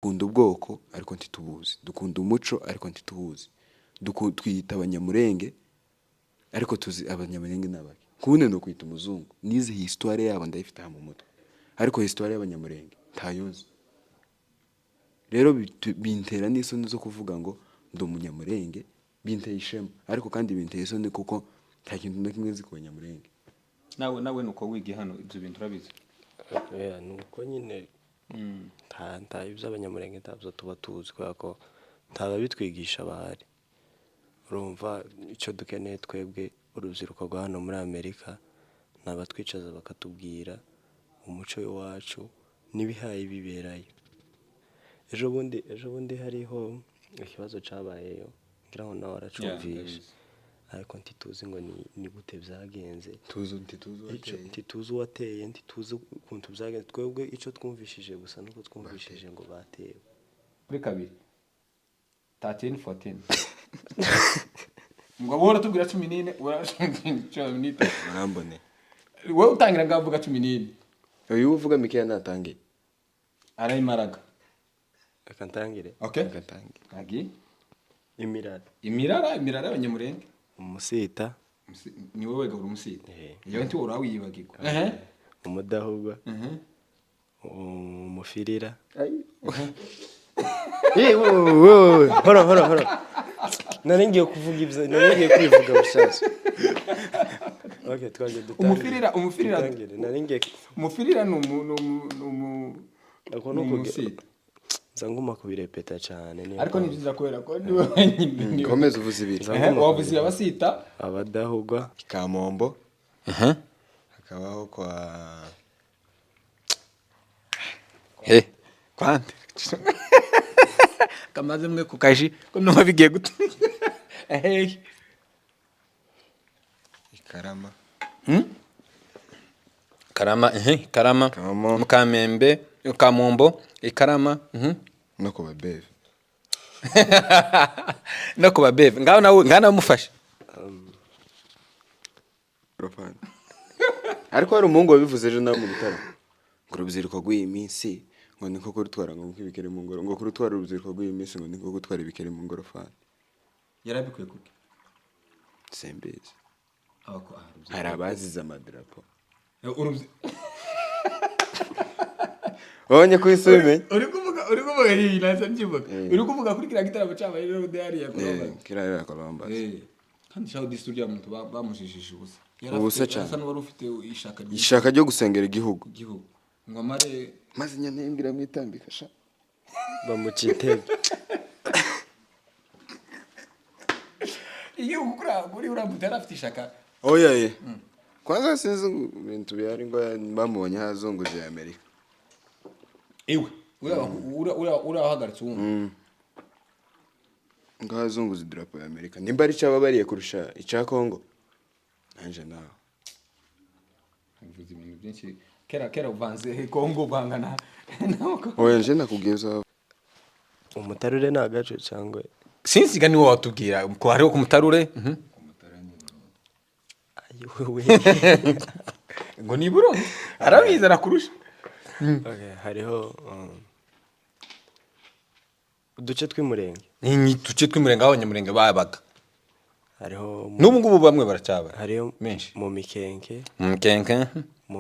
dukunda ubwoko ariko ntitubuzi, dukunda umuco ariko ntitubuzi, twiyita abanyamurenge ariko tuzi abanyamurenge n'abaki. Kubundi no kwita umuzungu, nize histoire yabo ndayifite mu mutwe, ariko histoire y'abanyamurenge ntayuzi. Rero bintera n'isoni zo kuvuga ngo ndi umunyamurenge, binteye ishema, ariko kandi binteye isoni kuko nta kintu na kimwe nzi ku banyamurenge. nawe nuko wiga hano ibyo bintu urabizi? nuko nyine nta iby'abanyamurenge ntabyo tuba tuzi kubera ko ntababitwigisha bahari. Urumva icyo dukeneye twebwe urubyiruko rwa hano muri Amerika ni abatwicaza bakatubwira umuco wacu n'ibihaye biberayo. ejo bundi hariho ikibazo cyabayeyo ngira ngo nawe aracumvisha, ariko ntituzi ngo ni gute byagenze, ntituzi uwateye, ntituzi ukuntu byagenze. Twebwe icyo twumvishije gusa nuko twumvishije ngo batewe kuri kabiri 13 14 ngo bora tubwira 14 urashobora Urambone wowe utangira ngavuga 14 uyu uvuga Mikeya natangiye arayimaraga akantangire. Okay, agatangiye agi imirara abanyamurenge umusita ni wowe gahura umusita iyo nti urawiyibagirwa umudahugwa umufirira hora nari ngiye kuvuga ibyo, nari ngiye kwivuga bushaje. Okay, twaje dutangire. umufirira ni umusita zanguma kubirepeta cyane niyo, ariko ni byiza kubera ko ni wowe nyine komeza uvuze ibiri. wavuze abasita abadahugwa Kamombo hakabaho kwa kwande kamaze mwe ku kaji ko no bigiye gute Karama Karama Mukamembe Kamombo Ikarama no ku babeve no kuba beve ngaho nawe mufashe ariko hari umuhungu wabivuze ejo nawe mu bitaro ngo urubyiruko rw'iyi minsi ngo niko kurutwara ngo nk'ibikere mu ngoro, ngo kurutwara urubyiruko rw'iyi minsi ngo niko gutwara ibikere mu ngorofani. yarabikwiye kuki Simbizi, hari abazize amadarapo wabonye ko isi ubimenye. uri kuvuga iyi nasa nkivuga uri kuvuga kuri kiriya gitaramo cyabaye rero diary ya Columbus kiriya Columbus kandi shaho district y'abantu bamujijije ubusa cyane. asa n'uwari ufite ishaka ryo gusengera igihugu ngo amare maze nyantembira mwitambika sha bamucitebe iyo kuri uramutse afite ishaka oya kwanza sinzi ibintu bihari ngo bamubonye hazunguje Amerika. iwe urahagaritse uwumva ngo hazunguza idarapo ya Amerika nimba ari cyababariye kurusha icya Kongo nanje nawe bivuze ibintu byinshi kera uvanze Kongo bangana oya nje nakubwiza umutarure ni agace cyangwa sinsiga niwo watubwira ko hariho ku mutarure ayiwe ngo ni Burundi arabizi arakurusha. Okay, hariho uduce tw'imurenge ni tuce tw'imurenge aho abanyamurenge babaga hariho n'ubu ngubu bamwe baracyaba hariho menshi mu mikenke mu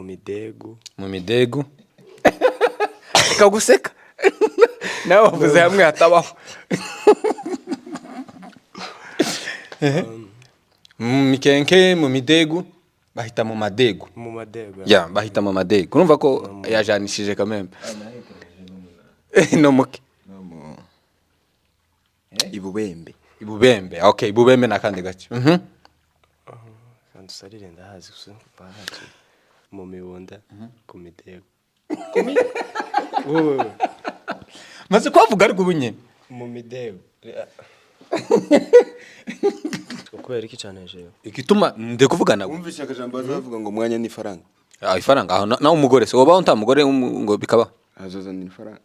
midegu ikaguseka nawe wavuze hamwe hatabaho mu mikenke mu midegu bahita mu madegu bahita mu madegu urumva ko yajanishije kamembe no muke ibubembe okay ibubembe nakandi gace kandi usarire ndahazi gusa bahaci mu mibunda ku midegu maze kwavuga ariko ubunye mu midegu kubera iki cyane jewe igituma nde kuvugana wumvisha akajambo bavuga ngo mwanya ni faranga ifaranga aho nawe umugore se wobaho nta mugore ngo bikaba azozana ifaranga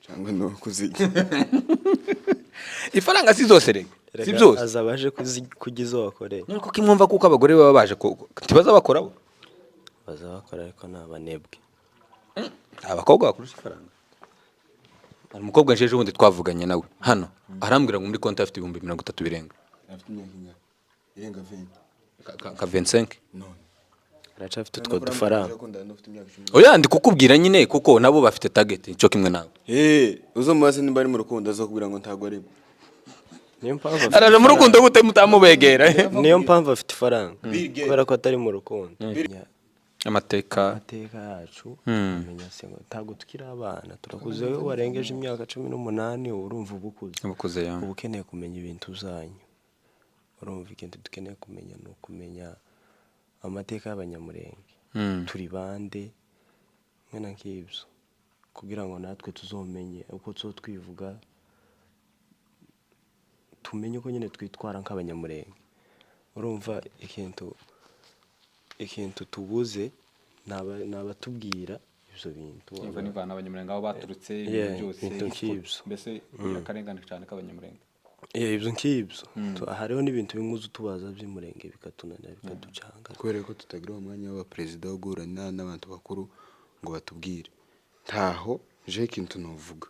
cyangwa no kuzijya ifaranga si zose rega si byose azabaje kugizo wakoreye nuko kimwumva kuko abagore baba baje tibaza bakora bo bazabakora ariko nabanebwe abakobwa bakurusha ifaranga umukobwa njeje wundi twavuganye nawe hano arambwira ngo muri konti afite 30 birenga. afite imyaka ingahe? Irenga 20. Ka 25. None aracafite utwo dufaranga. Oya ndi kukubwira nyine kuko nabo bafite target cyo kimwe nawe. Uzo mubaze nimba ari mu rukundo azokubwira ngo ntago ari. Niyo mpamvu Araje mu rukundo gute mutamubegera? niyo mpamvu afite ifaranga kubera ko atari mu rukundo. Amateka yacu umenya se ngo ntago tukiri abana turakuze, wowe warengeje imyaka 18 urumva ubukuze ya. ubu ukeneye kumenya ibintu zanyu, urumva ikintu dukeneye kumenya no kumenya amateka y'abanyamurenge turi bande nkena nk'ibyo kugira ngo natwe tuzomenye uko twivuga, tumenye uko nyine twitwara nk'abanyamurenge. Urumva ikintu tubuze nabatubwira ibyo bintu Imva nivana abanyamurenge aho baturutse byose mbese akarengane cyane k'abanyamurenge. Ibyo nk'ibyo hariho n'ibintu bimwe utubaza by'umurenge bikatunanira bikaducanga kubera ko tutagira umwanya w'abaperezida wo guhura n'abantu bakuru ngo batubwire. Ntaho je ikintu novuga,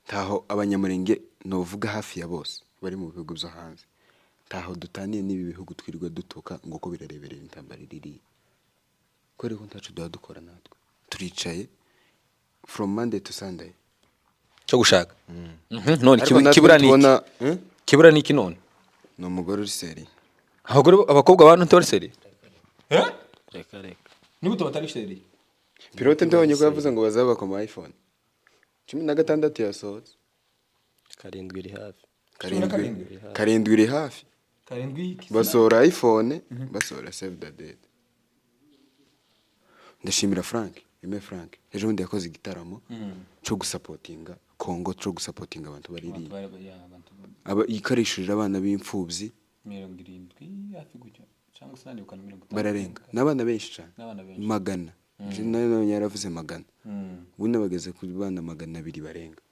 ntaho abanyamurenge novuga hafi ya bose bari mu bihugu byo hanze, ntaho dutaniye n'ibi bihugu twirirwa dutuka ngo ko birareberera intambara iriri. Kubera ko ntacu dukora natwe turicaye from Monday to Sunday cyo gushaka. None kibura niki none? No mugore uri seri. Abakobwa abantu ntibari seri. reka Nibuto batari seri. Pilote ndabonye ko yavuze ngo bazaba ku iPhone 16 yasohotse. 7 iri hafi. 7 iri hafi. 7 basohora iPhone basohora Save the Date. Ndashimira Frank ejo bundi yakoze igitaramo cyo gusapotinga Kongo, cyo gusapotinga abantu bariri yikarishije abana b'imfubyi 70 hafi gutyo cyangwa se nandikana 50 bararenga n'abana benshi cyane magana. Nayo yaravuze magana. Bundi bageze ku bana 200 barenga.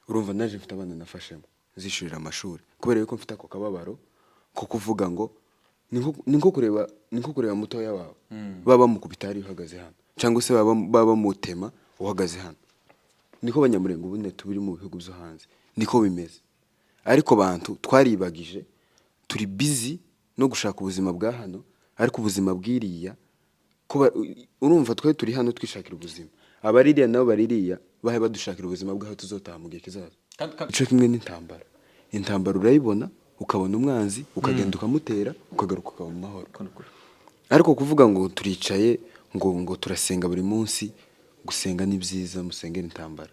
Urumva naje mfite abana nafashemo zishurira amashuri kubera yuko mfite ako kababaro ko kuvuga ngo ninko kureba mutoya wawe baba mukubitari uhagaze hano cyangwa se baba mutema uhagaze hano. Niko abanyamurenge ubundi tubiri mu bihugu byo hanze niko bimeze. Ariko bantu twaribagije turi busy no gushaka ubuzima bwa hano, ariko ubuzima bwiriya kuba urumva twe turi hano twishakira ubuzima, abaririya nabo baririya bahe badushakira ubuzima bwaho tuzotaha mu gihe kizaza. Ico kimwe n'intambara. Intambara urayibona ukabona umwanzi ukagenda ukamutera ukagaruka ukaba mu mahoro. Ariko kuvuga ngo turicaye ngo turasenga buri munsi, gusenga ni byiza, musengera intambara.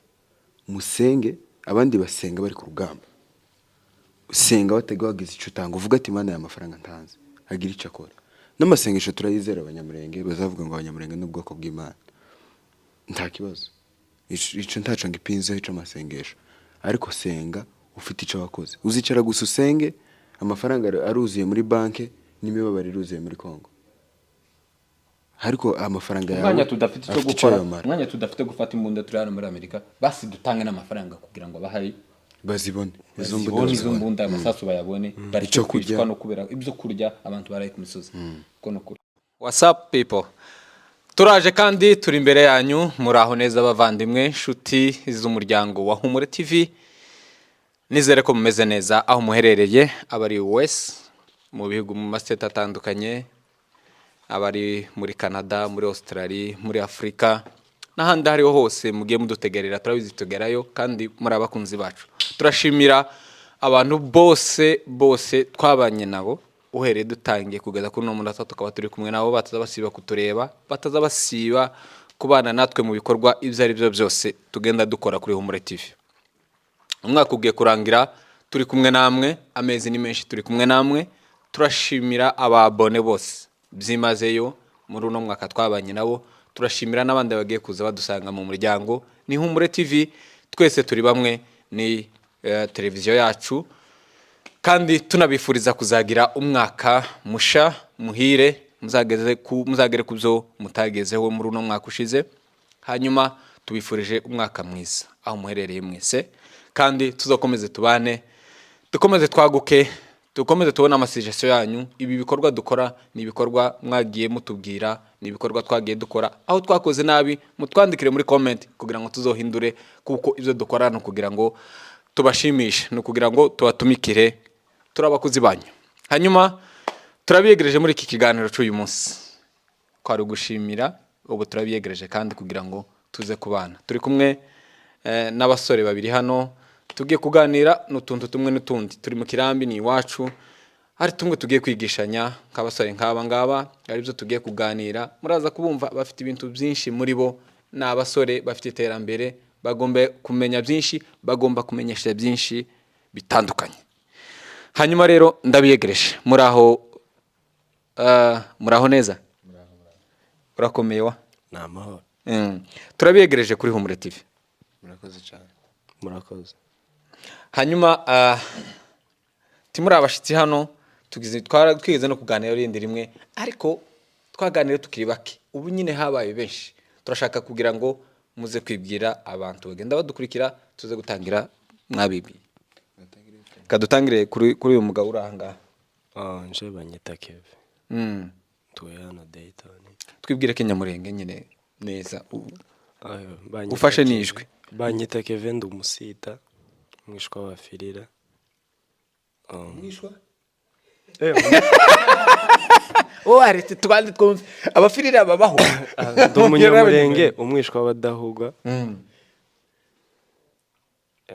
Musenge abandi basenga bari ku rugamba. Usenga batega wagize icyo utanga uvuga ati Imana y'amafaranga ntanze agira icyo akora. N'amasengesho turayizera abanyamurenge bazavuga ngo abanyamurenge n'ubwoko bw'Imana. Nta kibazo. Ico ntaco ngipinzeho ico amasengesho. Ariko senga ufite icyo wakoze. Uzicara gusa usenge amafaranga aruzuye muri banke n'imibabaro iruzuye muri Kongo. Ariko amafaranga yawe mwanya tudafite cyo gukora, mwanya tudafite gufata imbunda turi hano muri Amerika, basi dutange n'amafaranga kugira ngo abahari bazibone izo mbunda amasasu bayabone, bari cyo kwicwa no kubera ibyo kurya abantu baraye ku misozi. Kono kuri What's up people? Turaje kandi turi imbere yanyu, muraho neza bavandimwe nshuti z'umuryango wa Humure TV. Nizere ko mumeze neza aho muherereye, abari wese mu bihugu mu mastate atandukanye, abari muri Canada, muri Australia, muri Afrika n'ahandi hariho hose mugiye mudutegerera, turabizi tugerayo kandi muri abakunzi bacu. Turashimira abantu bose twabanye nabo uhereye dutangiye kugeza kuri no munota tukaba turi kumwe nabo, batazabasiba kutureba, batazabasiba kubana natwe mu bikorwa ibyo ari byo byose tugenda dukora kuri Humure TV. Umwaka ugiye kurangira turi kumwe namwe, amezi ni menshi turi kumwe namwe. Turashimira ababone bose byimazeyo muri uno mwaka twabanye nabo. Turashimira n'abandi bagiye kuza badusanga mu muryango ni Humure TV. Twese turi bamwe, ni televiziyo yacu, kandi tunabifuriza kuzagira umwaka musha muhire, muzagere ku byo mutagezeho muri uno mwaka ushize. Hanyuma tubifurije umwaka mwiza aho muherereye mwese, kandi tuzakomeze tubane, dukomeze twaguke, dukomeze tubona amasuggestion yanyu. Ibi bikorwa dukora ni ibikorwa mwagiye mutubwira, ni ibikorwa twagiye dukora, aho twakoze nabi mutwandikire muri comment kugira ngo tuzohindure, kuko ibyo dukora no kugira ngo tubashimishe, no kugira ngo tubatumikire, turabakozi banyu. Hanyuma turabiyegereje muri iki kiganiro cy'uyu munsi, kwari gushimira, ubu turabiyegereje kandi kugira ngo tuze kubana. Turi kumwe n'abasore babiri hano, tugiye kuganira n'utuntu tumwe n'utundi. Turi mu kirambi, ni iwacu, hari tumwe tugiye kwigishanya nk'abasore nk'aba ngaba, ari byo tugiye kuganira. Muraza kubumva bafite ibintu byinshi muri bo, ni abasore bafite iterambere, bagomba kumenya byinshi, bagomba kumenyesha byinshi bitandukanye. Hanyuma rero ndabiyegereje, muraho neza? Urakomeye wa? ni amahoro. Turabiyegereje kuri Humure TV. murakoze cyane. Murakoze. Hanyuma timuri abashitsi hano, twigeze no kuganira rindi rimwe, ariko twaganira tukiri bake. Ubu nyine habaye benshi, turashaka kugira ngo muze kwibwira abantu bagenda badukurikira, tuze gutangira mwabibwiye. Kadutangire kuri uyu mugabo uri aha ngaha. Nje banyita Keve. Tuye hano Dayton. Twibwire Kenyamurenge nyine neza. Banyita Ufashe nijwi. Banyita Keve, ndi umusita, mwishwa wa Firira. Mwishwa? Arete twandi twumve. Abafirira babaho. Ndi umunyamurenge, umwishwa w'abadahugwa.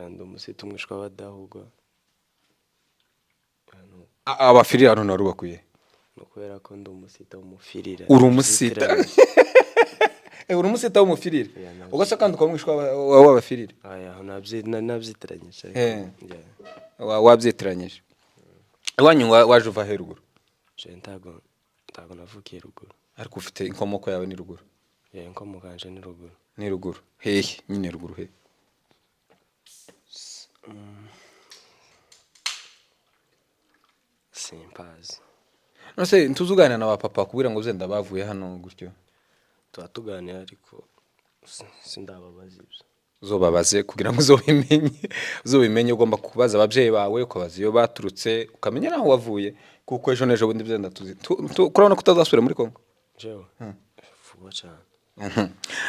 Ndi umusita, umwishwa w'abadahugwa. Abafirira hano narubakuye. No kubera ko ndi umusita w'umufirira. Uri umusita. Uri umusita w'umufirira. Ugasa kandi ukamwishwa w'abafirira. Nabyitiranyije. Wabyitiranyije. Iwanyu waje uva he ruguru? Je ntago navukiye ruguru. Ariko ufite inkomoko yawe ni ruguru. Inkomoko yanje ni ruguru. Ni ruguru. Hehe, nyine ruguru he. Simpazi. Nose ntuzugana na papa kubira ngo uzenda bavuye hano gutyo. Tuatuganira ariko sindababaza ibyo. Uzobabaze kugira ngo uzobimenye ugomba kubaza ababyeyi bawe, ukabaza iyo baturutse, ukamenya naho wavuye, kuko ejo nejo bundi byenda tuzi. Kurabona kutazasubira muri Kongo. Jewe. Vuba cyane.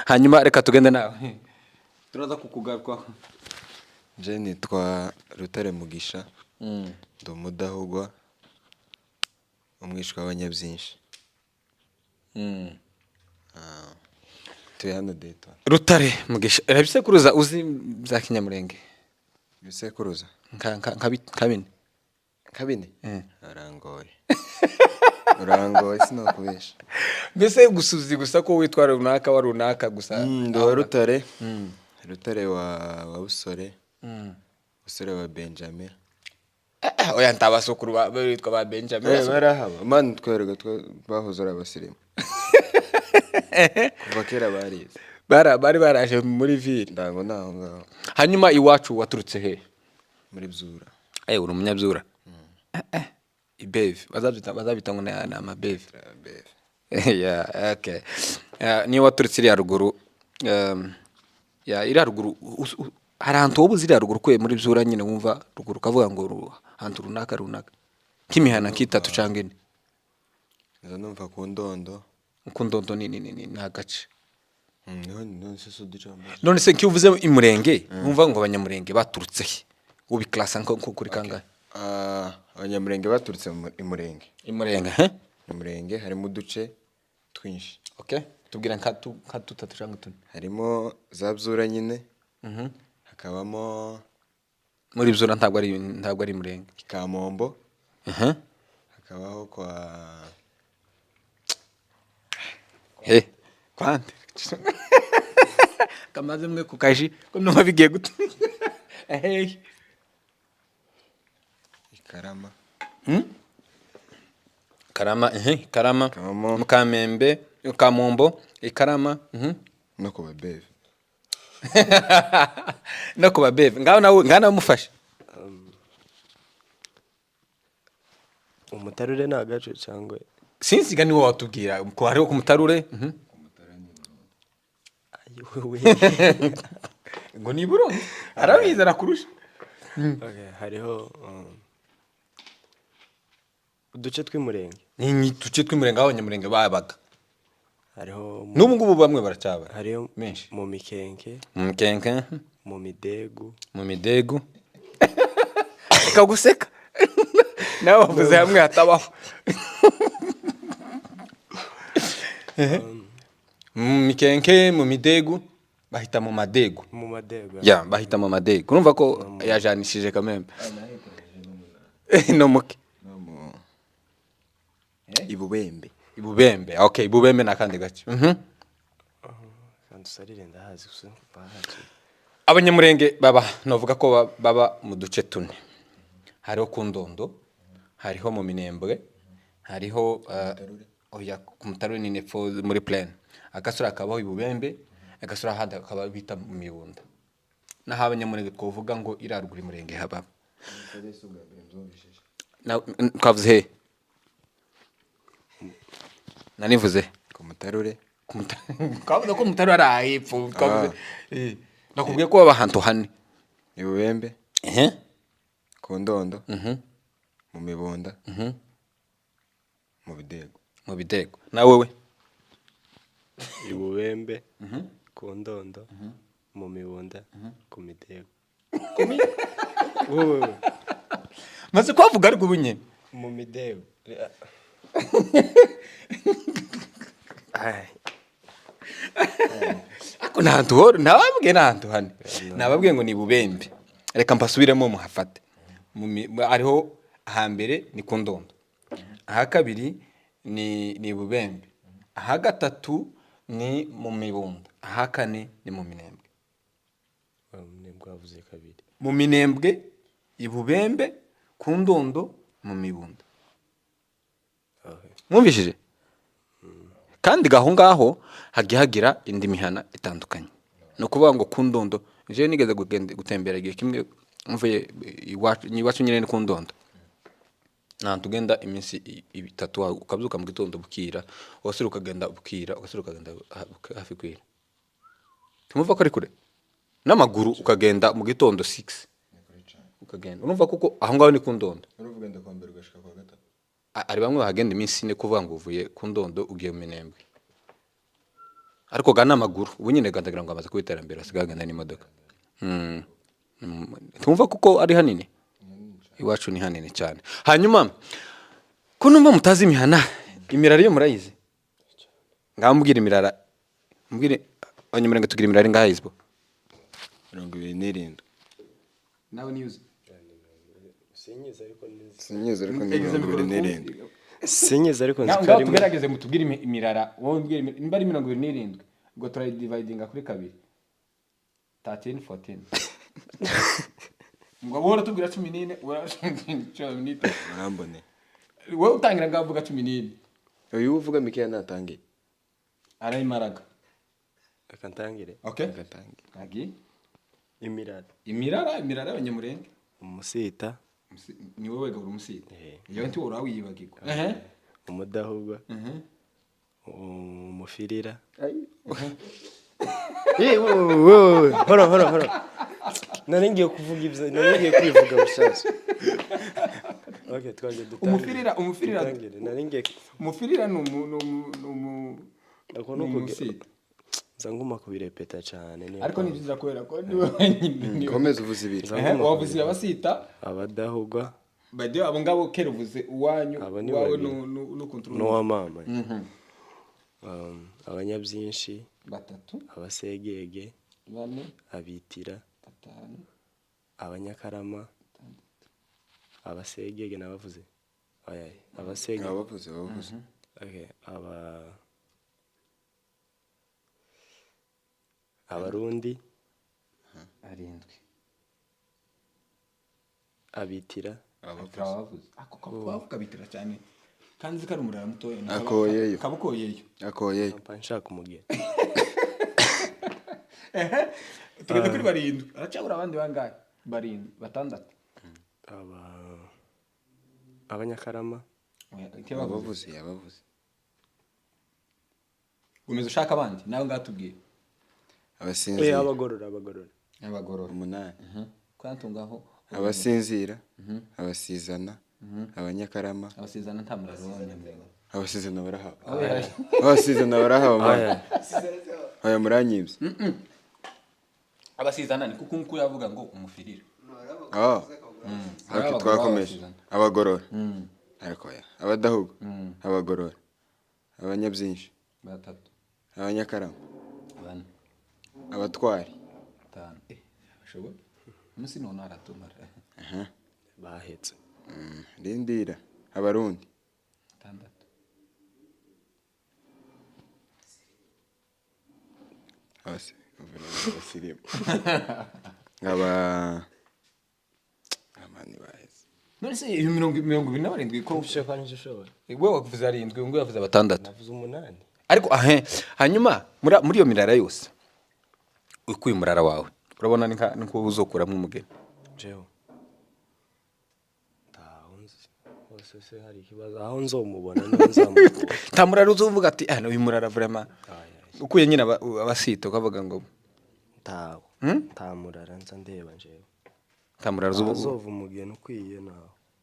Hanyuma reka tugende nawe. Turaza kukugaruka. Je nitwa Rutare Mugisha. Ndi umudahugwa, umwishwa w'abanyabyinshi. Tuye hano Dayton. Rutare Mugisha, ibisekuruza uzi bya Kinyamurenge? Ibisekuruza Kabine. Kabine? Urangoye sinokubesha. Mbese gusuzi gusa ko witwa runaka wa runaka gusa. Ndi wa Rutare. Rutare wa Busore. Busore wa Benjamin. Oya ntabasukuru bitwa ba Benjamin. Barahaba. Man twerega bahoze ari abasirimu. Kuva kera barize. Bari baraje muri ville. Ndango naho ngaho. Hanyuma iwacu waturutse he? Muri Byura. Uri umunyabyura. Ibeve. Bazabita ngo na amabeve. Yeah, okay. Ni waturutse iri ruguru. Iri ruguru arantu wobuze iri ruguru kwe muri Byura nyine wumva ruguru kavuga ngo ahantu runaka. Kimihana kitatu cangene. Nza numva ku Ndondo. Kundondo ni nagace. None None se kivuze imurenge, umva ngo abanyamurenge baturutse he? Ubi class nko kuri kangahe? Abanyamurenge baturutse imurenge. Imurenge, he? Imurenge harimo uduce twinshi. Okay. Tubwira nka tutatu cyangwa tune. Harimo za Byura nyine. Hakabamo muri Byura ntabwo ari imurenge. Kamombo. Hakabaho kwa kwande. Kamaze mwe kukaji ko no bigiye gutu. Ikarama. Karama. Mukamembe, Kamombo, Ikarama. No ku Babeve. No ku Babeve. Ngana mufashe. Umutarure nagace cyangwa sinzi gani wowe watubwira ko hariho ku Mutarure. Ngo ni Burundi arabiza rakurusha. hariho uduce tw'imurenge ni tuce tw'umurenge aho abanyamurenge babaga hariho n'ubu ngubu bamwe baracyabara hariho menshi mu mikenke mu Mukenke mu midegu mu Midegu ikaguseka nawe wavuze hamwe hatabaho mu Mikenke mu Midegu bahita mu Madegu mu madegu ya bahita mu Madegu urumva ko yajanishije kamembe no muke ibubembe ibubembe okay ibubembe nakandi gace kandi usarire ndahazi gusa bahazi abanyamurenge baba novuga ko baba mu duce tune hariho ku Ndondo hariho mu Minembwe hariho oya ku Mutarure ni nepfo muri plaine agasura akabaho ibubembe agasura handi akaba bita mu Mibunda naho abanyamurenge twovuga ngo irarugura imurenge haba twavuze he nanivuze ku Mutarure kavuze ko Mutarure ari ahepfo twavuze nakubwiye ko baba ahantu hane ibubembe ku Ndondo mu Mibunda mu Bidego mu Bidego nawe we ibubembe ku Ndondo mu Mibunda ku Midego wowe maze kwavuga ari ubunye mu Midego ako ntantu horo nababwiye ntantu hane nababwiye ngo ni Bubembe reka mpasubiremo muhafate ariho ahambere ni ku Ndondo aha kabiri ni Bubembe aha gatatu ni mu Mibunda aha kane ni mu Minembwe wavuze kabiri mu Minembwe ibubembe ku Ndondo mu Mibunda mwumvishije kandi gaho ngaho hagiye hagira indi mihana itandukanye no kuvuga ngo ku Ndondo je nigeze gutembera igihe kimwe mvuye iwacu nyine ku Ndondo tugenda iminsi 3 ukabyuka mu gitondo bukira wasura ukagenda bukira wasura ukagenda hafi kwira tumuva ko ari kure n'amaguru ukagenda mu gitondo 6 ukagenda urumva kuko aho ngaho ni ku Ndondo uruvuga ndakwambira ugashika kwa gatatu ari bamwe bahagenda iminsi 4 kuvuga ngo uvuye ku Ndondo ugiye mu Minembwe ariko gana amaguru ubu nyine gandagira ngo amaze kubiterambera asigagenda n'imodoka tumva kuko ari hanini iwacu ni hanini cyane hanyuma ko numva mutazi imihana imirari yo murayizi ngambwira imirara mbwire abanyamurenge tugira imirari ngahizbo 27 nawe niyuzi sinyiza ariko sinyiza ariko ngaho tugerageze mutubwire imirara wowe mbwire nimba ari 27 ubwo turayidividinga kuri kabiri 13 14 ngo bora tubwira 14 ura 14 urambone wowe utangira ngavuga 14 uyu uvuga Mikeya natangiye arayimaraga akantangire okay agatangiye agi imirara abanyamurenge umusita ni wowe gahura umusita iyo nti wora wiyibagirwa umudahugwa umufirira horo nari ngiye kuvuga ibyo nari ngiye kwivuga bushaje okay twaje dutangire umufirira ni umusita zanguma kubirepeta cyane ariko ni byiza kubera ko ni wenyine komeza uvuze ibiri wavuze abasita abadahugwa bade abo ngabo kera uvuze uwanyu wawe no control no wa mama abanyabyinshi 3 abasegege 4 abitira 5 abanyakarama abasegege nabavuze abasegege bavuze okay abarundi 7 abitira abavuze ako kavuga bitira cyane kandi zikari umurara mutoye akoyeyo nshaka umugeni tugeze kuri 7 aracabura abandi bangahe 6 abanyakarama abavuze gumeza ushaka abandi nawe ngatubwiye abasinzira abagorora 8 kwantungaho abasinzira abasizana abanyakarama, abasezerano nta muraro w'abanyamurenge. abasezerano barahawe, abasezerano barahawe mwana. Aya muranyibye. Abasezerano ni kuko nkuko yavuga ngo umufirira. Haki twakomeje abagorora. Ariko ya abadahuga, abagorora, abanyabyinshi, batatu, abanyakarama, bane, abatwari, batanu. Bashoboye umunsi none aratumara. bahetse rindira abarundi, batandatu, abasirimu amani baheze. none se 27 ko ushe kwa nje shoboye wewe wavuze 7 ngo yavuze batandatu. navuze 8 Ariko hanyuma muri iyo mirara yose ukuye umurara wawe urabona niko uzokuramo umugeni. jewe se hari ikibazo aho nzomubona nzamubona nta murara uzovuga ati uyu murara vraiment ukuye nyine abasito kavuga ngo tawo tamurara nza ndeba jewe tamurara uzova umugeni ukwiye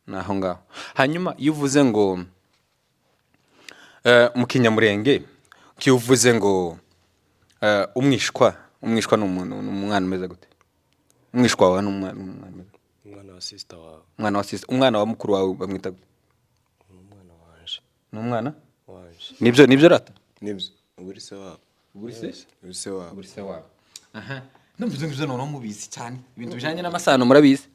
naho ngaho. Hanyuma iyo uvuze ngo mu Kinyamurenge kivuze ngo umwishwa ni umwana umeze gute? Umwishwa wawe umwana wa sister wawe, umwana wa mukuru wawe bamwita gute? umwana wanje, n'umwana wanje. Nibyo rata nibyo uburise wabo, uburise wabo. Numvise ngo none mubizi cyane ibintu bijanye n'amasano murabizi.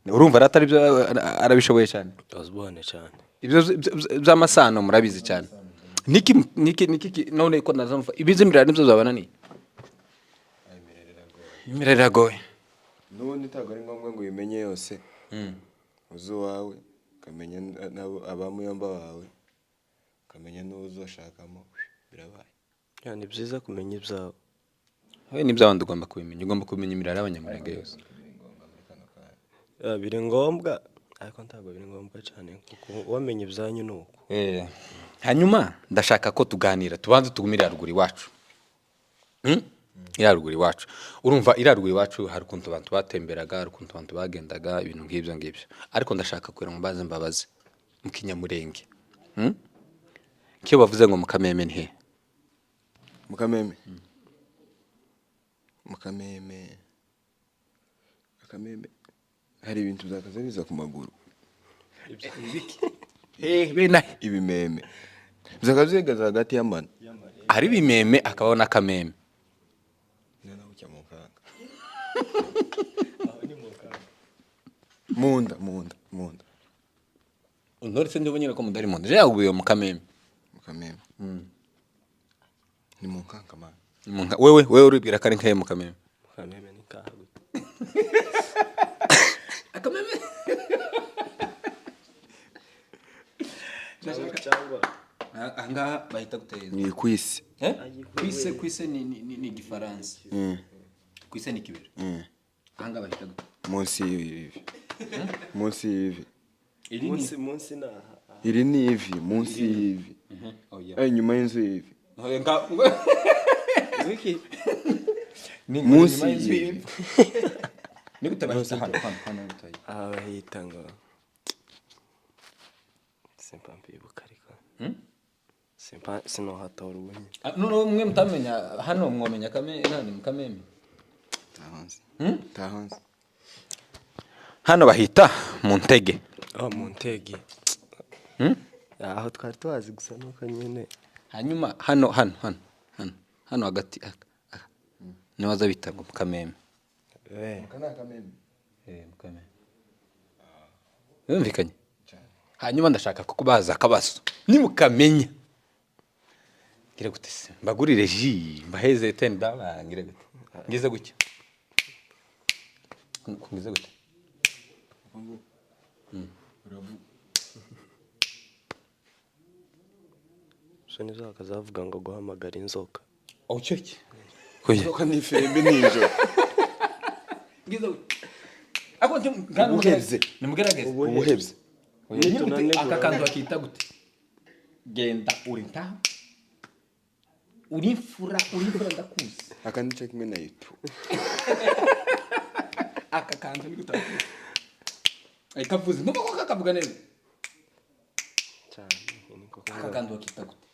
Urumva ratari byo arabishoboye cyane. Azbone cyane. Ibyo by'amasano murabizi cyane. Niki none ko nazamva ibizimirira nibyo zabanani. Imirera goye. Nubundi ntabwo ari ngombwa ngo ubimenye yose. Uzo wawe ukamenya abamuyomba wawe ukamenya n'uzoshakamo birabaye. Ni byiza kumenya ibyawe. Wowe n'iby'abandi ugomba kubimenya. Ugomba kumenya imirara y'abanyamurenge yose. Biri ngombwa ariko ntabwo biri ngombwa cyane kuko wamenye ibyanyu nuko. Hanyuma ndashaka ko tuganira tubanze tugumira ruguri wacu. Iraruguri wacu. Urumva iraruguri wacu hari ukuntu abantu batemberaga, hari ukuntu abantu bagendaga ibintu ngibyo. Ariko ndashaka kwera mu baze mbabaze mu Kinyamurenge. Kiyo bavuze ngo mukameme ni he? Mukameme hari ibintu byakaze biza ku maguru. Bena ibimeme byakaze bigaza hagati y'amana. Hari bimeme akabaho n'akameme. Nana ucya mu kanga. Munda. Unoretse ndibonyera ko mudari munda. Je yaguye mu kameme. Ni mu kanga man. Wewe uribwira kari nkaye mu kameme. Mukameme ni kahagu. Akameme. Cyangwa Angaha bahita guteza. Ni kwisi. Kwise ni Gifaransa. Kwise ni kibero. Anga bahita gute? Munsi y'ivi. munsi na Iri ni ivi munsi y'ivi. Nyuma y'inzu y'ivi. Wiki Munsi y'ivi. Ni gute bahita hano gutaye? bahita ngo simpampi bukarika. Sino hatora ubunye. None mwe mutamenya hano mwomenya nani mukameme? Tahonze. Hano bahita mu ntege. Mu ntege. Aho twari twazi gusa nuko nyene. Hanyuma hano hagati ni waza bita ngo mukameme. Mukameme. Yumvikanye. Hanyuma ndashaka ko kubaza akabazo. Ni mukamenya. Ngira gute se? Mbagurire ji, mbaheze 10 dollars ngira gute. Ngize gutya. Ngize gute. So nizo akazavuga ngo guhamagara inzoka. Cyoki. Inzoka ni fembe ninjo. Ngize gute. Ako ntimugerageze. Nimugerageze. Ubuhebye. Aka kantu akita gute. Genda uri ntaho. Urifura ndakuzi. Akandi cyo kimwe na yitu. aka kantu ni gutavuga ay kavuze nuko kakavuga neza cyane niko aka kuvuga kantu bakita gute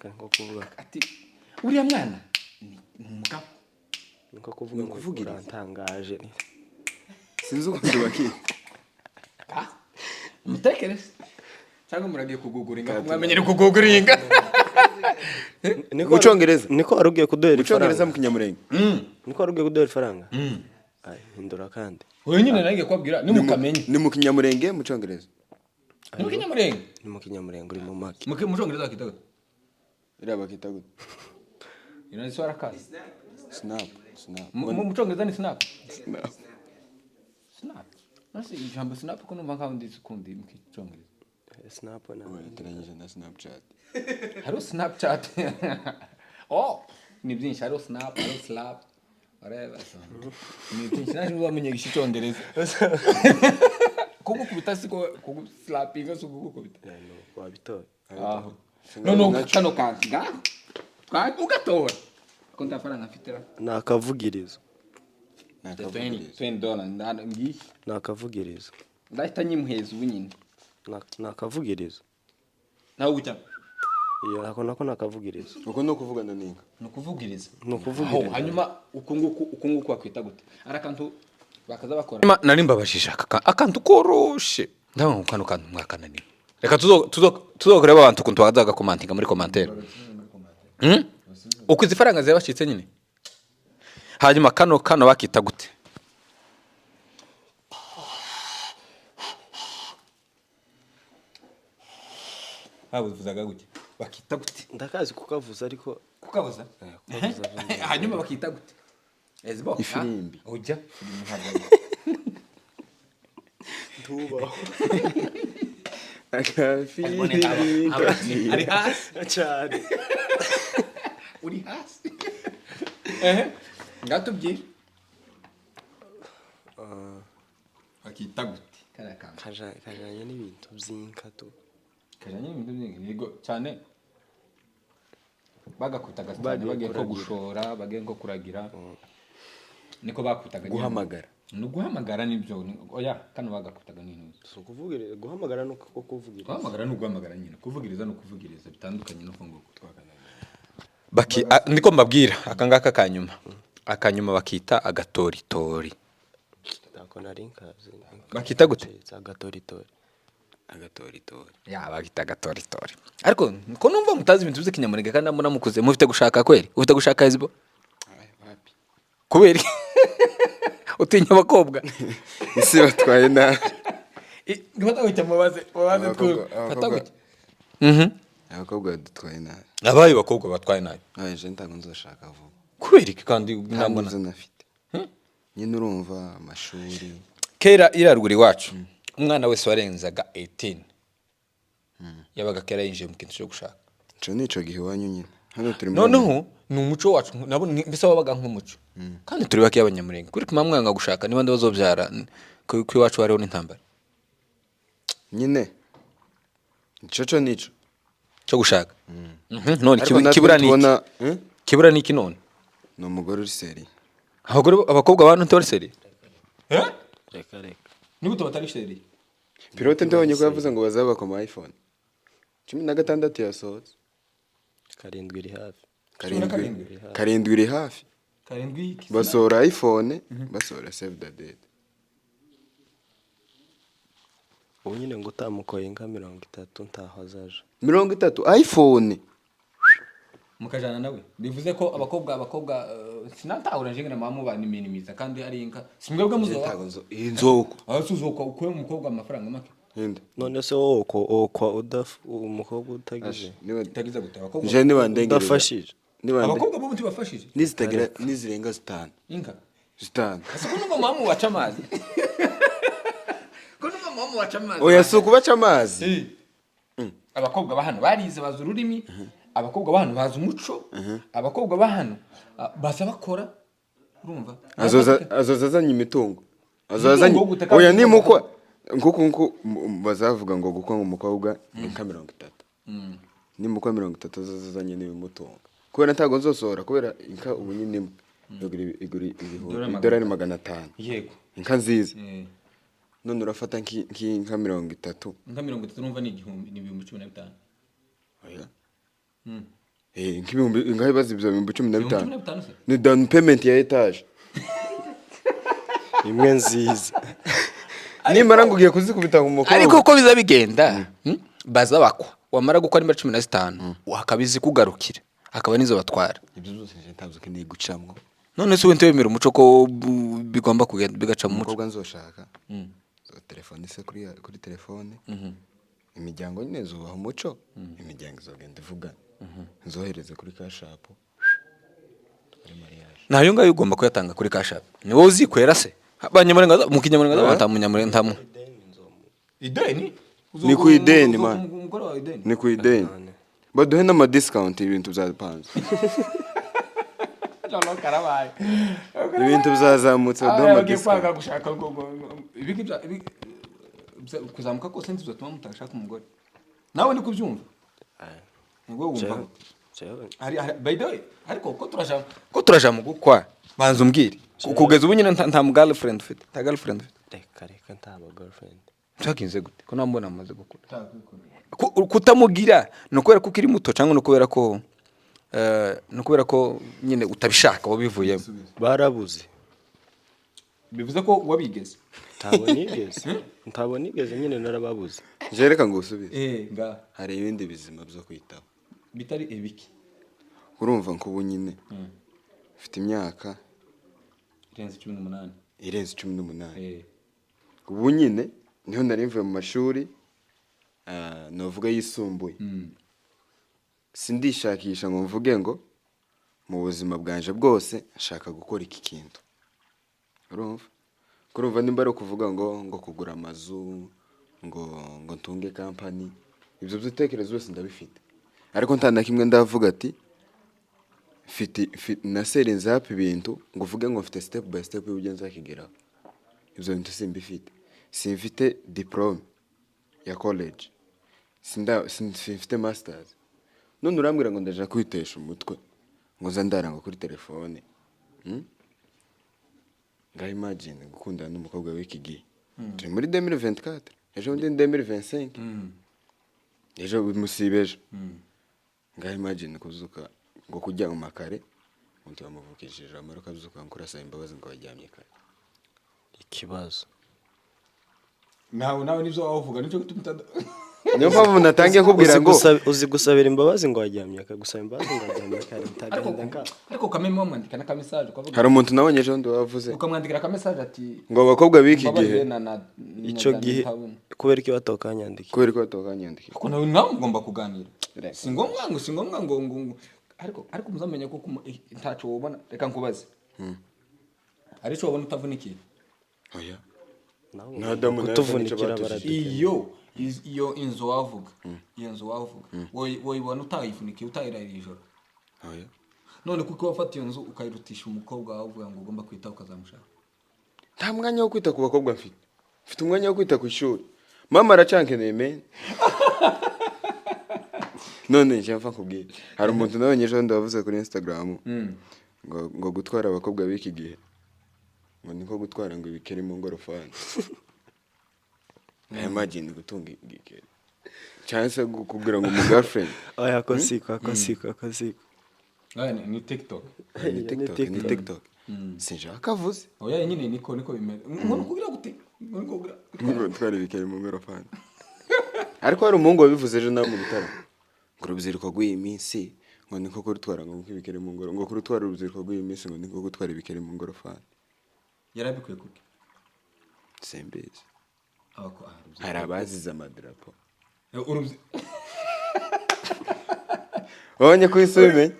niko kuvuga ati uriya mwana ni umugabo niko kuvuga ngo urantangaje sinzi ukuntu bakita mutekereze cyangwa muragiye kuguguringa mwamenyere kuguguringa mu cyongereza niko warugiye kuduhera mu cyongereza ifaranga mu kinyamurenge niko warugiye kuduhera ifaranga hindura kandi wewe nyine nagiye kubabwira ni mukamenye ni mu kinyamurenge mu cyongereza ni mu kinyamurenge ni mu kinyamurenge uri mu maki mu cyongereza bakita gute iriya bakita gute ino swara kazi snap mu cyongereza ni snap snap snap nasi ijambo snap ko numva nkaho ndi kundi mu cyongereza snap na turangije na snapchat haro snapchat oh ni byinshi haro snap haro slap whatever ni byinshi naje uzamenye icyongereza kugukubita siko kuguslapinga siko kugukubita wabitoye aho no kano kantu ngaho ugatora ko ndafaranga mfitira nakavugirizo $20 ngiyi nakavugirizo ndahita nyimuheza ubu nyine nakavugirizo nawe gutya iyo nako nakavugirizo uko no kuvugana n'inka no kuvugiriza hanyuma uko nguko wakwita gute arakantu bakaza bakora nari mbabashije akantu koroshe ndabona kano kantu mwakananiye reka tuzokoreba abantu kuntu bagazaga commentinga muri commentaire uko izifaranga zibashitse nyine hanyuma kano bakita gute babuvuzaga gute bakita gute ndakazi kukavuza ariko kukavuza hanyuma bakita gute ezbo ifirimbi ujya tuba akafirimbi ari hasi cyane uri hasi ngatubwire bakita gute kajanye n'ibintu by'inka tu kajanye n'ibintu by'inka cyane bagakutaga cyane bagiye ko gushora bagiye ko kuragira niko bakutaga guhamagara no guhamagara nibyo oya kano bagakutaga n'intu so kuvugiriza guhamagara no kuvugiriza guhamagara no guhamagara nyine kuvugiriza no kuvugiriza bitandukanye no ngo twakana baki niko mbabwira akangaka akanyuma bakita agatoritori tako nari nkazi bakita gute agatoritori ya bakita agatoritori ariko ko numva mutazi ibintu byo kinyamurenge kandi amuna mukuze mufite gushaka kweri ufite gushaka hezbo wapi kubera utinya abakobwa isi batwaye nabi ngata gutya mubaze fata gutya abakobwa dutwaye nabi abaye bakobwa batwaye nabi aje ntago nzoshaka vuba kubera iki kandi nambona nzo nafite nyine urumva amashuri kera iraruguri wacu umwana wese warenzaga 18 yabaga kera yinjiye mu kintu cyo gushaka nico gihe wanyu nyine hano turi noneho ni umuco wacu nabo mbese wabaga nk'umuco kandi turi baki y'abanyamurenge kuri kuma mwanga gushaka niba ndabazobyara kuri wacu wariho n'intambara nyine nico cyo gushaka none kibura niki none no mugore uri seri abakobwa abantu ntibari seri reka nibuto batari seri pilote ndabonye ko yavuze ngo bazaba ku iPhone 16 yasohotse karindwi iri hafi karindwi iri hafi basohora iPhone basohora save the date ubu nyine ngo utamukoye nka 30 ntaho azaje 30 iPhone mukajana nawe bivuze ko abakobwa sinatahura nje ngena mamu bani minimiza kandi ari inka simwebwe muzoba inzoko abasuzoka ukwe umukobwa amafaranga make none se okwa umukobwa utagize utagize gute abakobwa je nibandengera udafashije abakobwa bo ntibafashije nizitagira nizirenga 5 inka 5 ase kuno mamu waca amazi kuno mamu waca amazi oya suku baca amazi abakobwa bahano barize baza ururimi abakobwa bahano baza umuco abakobwa bahano baza bakora urumva azozazanye imitungo azozazanye oya nimukwa nguko bazavuga ngo gukwa umukobwa nka 30 nimukwa 30 azozazanye n'ibimutungo kubera ntago nzosohora kubera inka ubu nyine igura idolari 500. yego Inka nziza. None urafata nk'inka 30. Inka 30 numva ni igihumbi ni 15,000. Oya. Nk'ibihumbi inka ibaza ibyo 15,000. 15,000 se? Ni down payment ya etage. imwe nziza Nimara ngo ugiye kuzikubita ku mukobwa. Ariko uko biza bigenda baza bakwa wamara gukora nimba 15 wakabizi kugarukira akaba nizo batwara. Ibyo byose nje ntabwo keneye gucamwo. None se wente wemera umuco ko bigomba kugenda bigaca mu muco. Umukobwa nzoshaka. Zo telefone se kuri telefone. Imiryango nyine zubaha umuco. Imiryango izogenda ivuga. Nzohereze kuri Cash App. Nayo ngayo ugomba kuyatanga kuri Cash App. Ni wowe uzikwera se? Abanyamurenga mu kinyamurenga batamunyamurenga ntamu. Ideni? Ni ku ideni man. Ni ku ideni. Baduhe n'ama discount ibintu byapanze. Cyalo karabaye. Ibintu byazamutse baduhe ama discount. Gushaka ibiki kuzamuka ko senti zatuma mutashaka umugore. Nawe ndi kubyumva. Ngo wumva. By the way, ariko ko turaja mu gukwa. Banza umbwire. Kugeza ubu nyine nta mu girlfriend ufite. Ta girlfriend ufite. reka ntaba girlfriend Cyakinze gute? Ko nambona amaze gukura. Kutamugira no kubera ko ukiri muto cyangwa no kubera ko nyine utabishaka wabivuyemo. barabuze Bivuze ko wabigeze. ntabonigeze nyine narababuze. Jereka ngo usubize. Nga Hari ibindi bizima byo kwitaho. bitari ebiki. Urumva ko ubu nyine ufite imyaka Irenze 18. irenze 18. Ubu nyine niho nari mvuye mu mashuri novuga yisumbuye. Sindishakisha ngo mvuge ngo mu buzima bwanje bwose nshaka gukora iki kintu. Urumva nimba ari kuvuga ngo kugura amazu ngo ntunge company ibyo by'utekerezo byose ndabifite. Ariko nta na kimwe ndavuga ati na serenze hapi ibintu ngo uvuge ngo mfite step by step y'uburyo nzakigeraho. Ibyo bintu simbifite. Simfite diplome ya college. Simfite masters. None urambwira ngo ndaje kwitesha umutwe ngo zandara ngo kuri telefone. Nga imagine gukundana n'umukobwa w'iki gihe. Turi muri 2024. Ejo ndi 2025. Ejo musibeje. Nga imagine kuzuka ngo kujya mu makare umuntu bamuvukishije amaruka azuka nkurasa imbabazi ngo bajyamye kare. Ikibazo Nawe nivyo wavuga nico gutumita. Niyo mpamvu natangiye kubwira ngo uzi gusabira imbabazi ngo wajyamye akagusaba imbabazi ngo wajyamye kare utagenda. Ariko kameme wamwandika na message ukavuga. Hari umuntu nabonye ejo ndi wavuze Ukamwandikira ka message ati ngo abakobwa b'iki gihe Ico gihe kubera iki batokanyandika. kubera ko batokanyandika. Ko nawe ngomba kuganira. Si ngombwa ngo ariko muzamenye ko ntaco wobona reka nkubaze. Arico wabona utavunikiye. Oya. Nadamu kutuvunikira Iyo inzo wavuga. Iyo nzo wavuga. Woyibona utayifunikiye utayirarira ijoro. Oya. None kuko wafata iyo nzu ukayirutisha umukobwa wavuga ngo ugomba kwitaho ukazamushaka. Nta mwanya wo kwita ku bakobwa mfite. Mfite umwanya wo kwita ku ishuri. Mama aracankeneye men. None nje mfa kubwira. Hari umuntu nabonye ejo ndavuze kuri Instagram. Ngo gutwara abakobwa b'iki gihe. Ngo niko gutwara ngo ibikeri mu ngorofani. Imagine gutunga igikeri. Chance kugira ngo mu girlfriend. Oya kosiko. Ni TikTok. Ni TikTok. Sinshaka vuze. Oya nyine niko bimeze. Ngo kugira gute? Ngo twari ibikeri mu ngorofani. Ariko hari umuhungu wabivuze ejo nawe mu bitaro. Ngo urubyiruko rw'iyi minsi ngo niko kurutwara ngo ibikeri mu ngoro ngo kurutwara urubyiruko rw'iyi minsi ngo niko gutwara ibikeri mu ngorofani. Yarabikuye kuki? Sembeze. Hari abazize amadarapo. Wabonye ko isubimenye?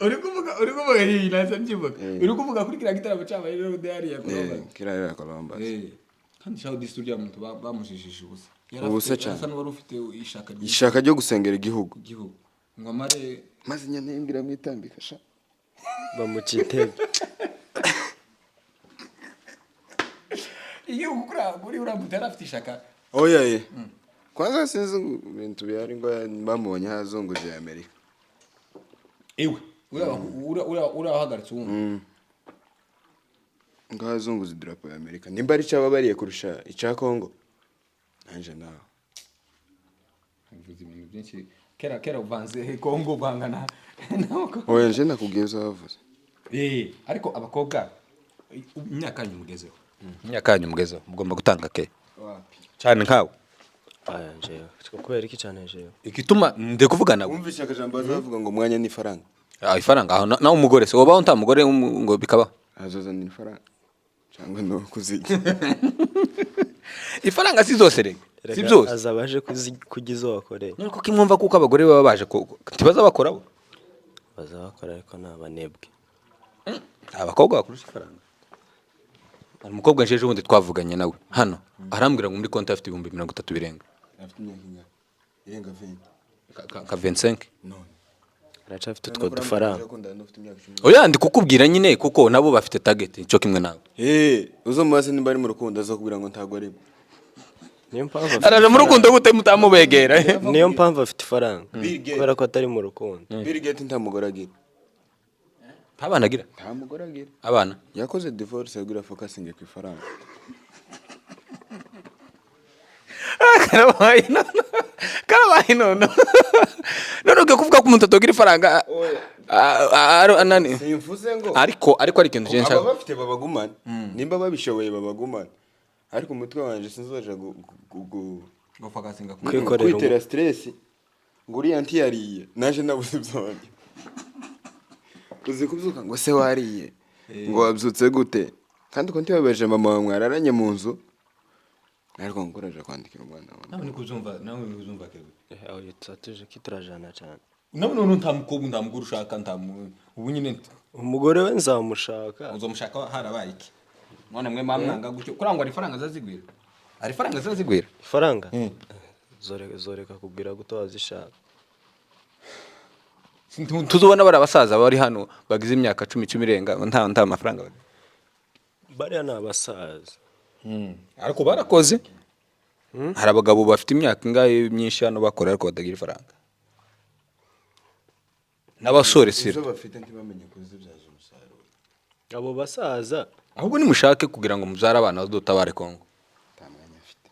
Uri kuvuga iyi nasa mbyuka. Uri kuvuga kuri kiriya gitaramo cyabaye rero diary ya Columbus. Kiriya ya Columbus. Kandi shaho disturya umuntu bamujijije ubusa. Ubusa cyane. Asa n'uwari ufite ishaka ryo gusengera igihugu. Ngo amare maze nyane yimbira mwitambika sha. Bamucitebe. Iyo kuri uramutera afite ishaka. Oya. Kwanza sinzi ibintu byari ngo bamubonye hazunguje Amerika. Ewe, ura uhagaritse umuntu. ngazunguza idarapo ya Amerika nimba ari cyababariye kurusha icya Kongo nanje nawe Uvuze ibintu byinshi kera uvanze Kongo uvangana oya nje nakubwiza wavuze ariko abakobwa imyaka yanyu mugezeho imyaka yanyu mugezeho mugomba gutanga ke cyane nkawe aya nje kubera iki cyane nje igituma nde kuvuga nawe wumvise akajambo azavuga ngo umwanya ni faranga ifaranga aho nawe umugore se wabaho nta mugore ngo bikaba azozanira ifaranga cyangwa no kuzijya ifaranga si zose rege si byose azabaje kugizo wakoreye nuko kimwumva kuko abagore baba baje tibaza bakora bo bazabakora ariko nabanebwe abakobwa bakurusha ifaranga hari umukobwa njeje ubundi twavuganye nawe hano arambwira ngo muri konti afite 30,000 birenga afite imyaka ingahe irenga 20 ka 25 none aracafite utwo dufaranga oya ndi kukubwira nyine kuko nabo bafite target cyo kimwe nawe uzomubaze nimba ari mu rukundo azakubwira ngo ntago ari niyo mpamvu araje mu rukundo gute mutamubegera niyo mpamvu afite ifaranga kubera ko atari mu rukundo Bill Gates nta mugore agira abana agira nta mugore agira abana yakoze divorce agira focusing ku ifaranga karabaye none ugiye kuvuga ko umuntu atogira ifaranga anani simvuze ngo ariko ari ikintu cyinshi aba bafite babagumana nimba babishoboye babagumana ariko umutwe wanje sinzoja kwitera stress ngo uriya ntiyariye naje nabuze byonye uzi kubyuka ngo se wariye ngo wabyutse gute kandi ko ntibabeje mama wawe mwararanye mu nzu ariko nguraje kwandikira umwana wawe nawe nikuzumva kebe aho yatuje kiturajana cyane none ntamukobwa ndamugura ushaka ubu nyine umugore we nzamushaka uzomushaka harabaye iki none mwe mamwanga gutyo kurangwa ari faranga zazigwira ari faranga zazigwira ifaranga zoreka kubwira guto wazishaka tuzobona bari abasaza bari hano bagize imyaka 10 irenga nta amafaranga bariya ni abasaza ariko barakoze hari abagabo bafite imyaka ingahe myinshi hano bakora ariko batagira ifaranga n'abasore sire bafite ntibamenye kuzibyaza umusaruro abo basaza ahubwo nimushake kugira ngo mubyara abana badutabare Kongo tamanya afite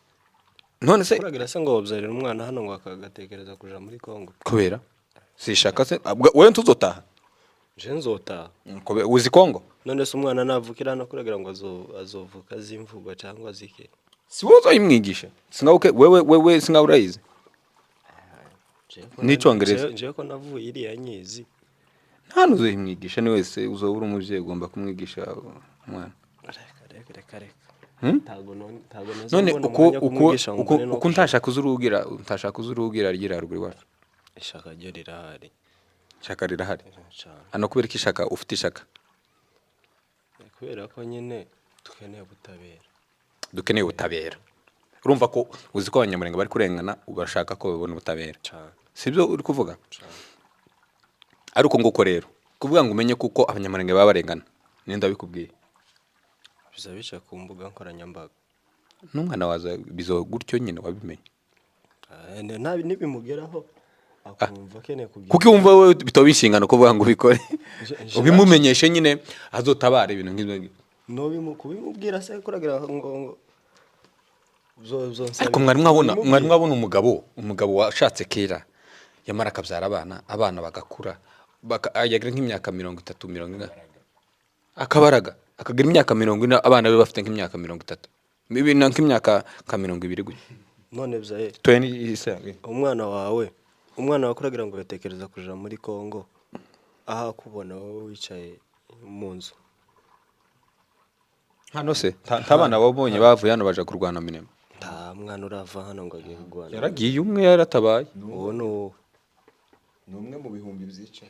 none se kuragira se ngo wabyarira umwana hano ngo akagatekereza kuja muri Kongo kubera sishaka se wewe ntuzotaha je nzotaha uzi Kongo none se umwana navukira hano kuragira ngo azovuka zimvugwa cyangwa zike si wowe uzayimwigisha singabuke wewe singaburayize n'icyongereza je ko navuye iriya nyizi nta n'uzayimwigisha ni wese uzobura umubyeyi ugomba kumwigisha umwana reka none uko ntashaka uzurugira ryira ruguru iwacu ishaka ryo rirahari ishaka rirahari hano kubera ko ishaka ufite ishaka kubera ko nyine dukeneye ubutabera urumva ko uzi ko abanyamurenge bari kurengana ubashaka ko babona ubutabera sibyo uri kuvuga ariko nguko rero kuvuga ngo umenye kuko abanyamurenge baba barengana nenda bikubwiye bizabica ku mbuga nkoranyambaga n'umwana waza bizo gutyo nyine wabimenye nibimugeraho akumva keneye kubyina kuko wumva wowe bitoba inshingano kuvuga ngo ubikore ubimumenyeshe nyine azotabara ibintu nk'ibyo no kubimubwira se kuragira ngo ariko mwari mwabona umugabo washatse kera yamara akabyara abana bagakura yagira nk'imyaka 30 40 akabaraga akagira imyaka 40 abana be bafite nk'imyaka 30 bibina nk'imyaka 20 gutyo none byaye 20 umwana wakuragira ngo yatekereza kuja muri Kongo aha kubona wowe wicaye mu nzu hano se ntabana babonye bavuye hano baje kurwana minema nta mwana urava hano ngo agiye kurwana yaragiye umwe yaratabaye uwo ni umwe mu bihumbi byica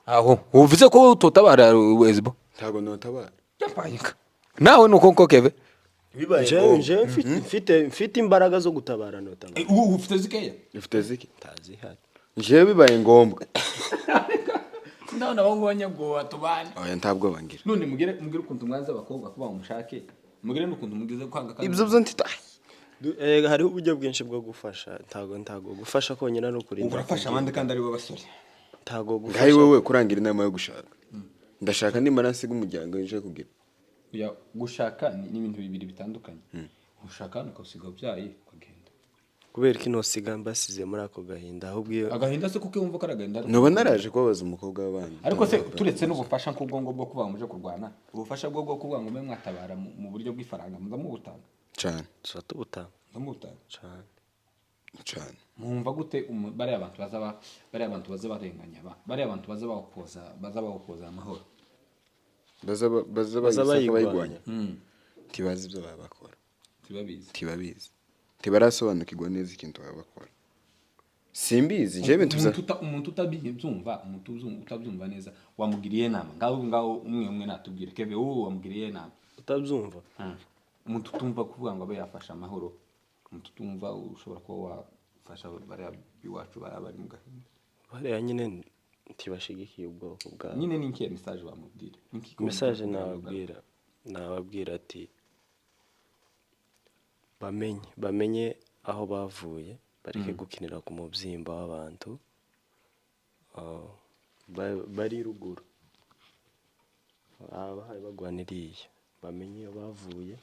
aho uvuze ko utotabara Wezbo ntago notabara yapanyika nawe nuko keve je mfite imbaraga zo gutabara notabara ufite zikeya ufite ziki tazihari je bibaye ngombwa ndabona abangwanya ngo watubane oya ntabwo bangira none mugire ukuntu mwanza abakobwa kuba umushake mugire n'ukuntu mugize kwanga kandi ibyo byo ntita hariho uburyo bwinshi bwo gufasha ntago gufasha konyina no kurinda urafasha abandi kandi ari bo basore ntago gufasha ngayi wewe kurangira inama yo gushaka ndashaka nimba nasiga umuryango nje kugira gushaka ni ibintu bibiri bitandukanye. Gushaka ukasiga ubyaye ukagenda. kubera ko inosiga mbasize muri ako gahinda ahubwo iyo Agahinda se kuko wumva ko aragenda. nuba naraje kubabaza umukobwa w'abandi. Ariko se turetse n'ubufasha nk'ubwo bwo kuvuga ngo muje kurwana, ubufasha bwo kuvuga ngo mbe mwatabara mu buryo bw'ifaranga muzamubutanga cyane tuba tubutanga muzamubutanga cyane cyane. mwumva gute bariya abantu baza barenganya bariya abantu baza bawopoza amahoro, baza bayigwanya ntibazi ibyo baba bakora, ntibabizi, ntibarasobanukirwa neza ikintu baba bakora. Simbizi jewe umuntu utabyumva, umuntu utabyumva neza wamugiriye inama ngaho umwe natubwire keve wowe wamugiriye inama utabyumva. umuntu utumva kuvuga ngo abe yafasha amahoro, umuntu utumva ushobora kuba wafasha bariya biwacu bari mu gahinda, bariya nyine ntibashigikiye ubwoko bwabo. nyine ni ikihe message bamubwira? Message nababwira ati bamenye aho bavuye, bareke gukinira ku mubyimba w'abantu bari ruguru, abahaye bagwaniriye bamenye iyo bavuye,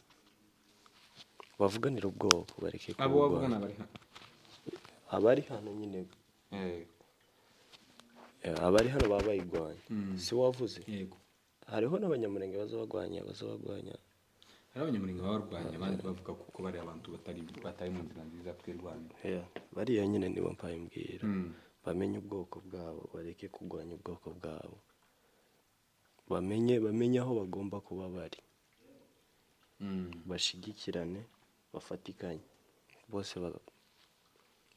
bavuganira ubwoko, bareke kubugwana. abari hano nyine abari hano baba bayigwanya, si wavuze? Yego, hariho n'abanyamurenge bazabagwanya hari abanyamurenge barwanya, abandi bavuga kuko bari abantu batari mu nzira nziza twirwanira. bariya nyine nibo mpayimbwira, bamenye ubwoko bwabo, bareke kurwanya ubwoko bwabo, bamenye aho bagomba kuba bari, bashigikirane, bafatikanye, bose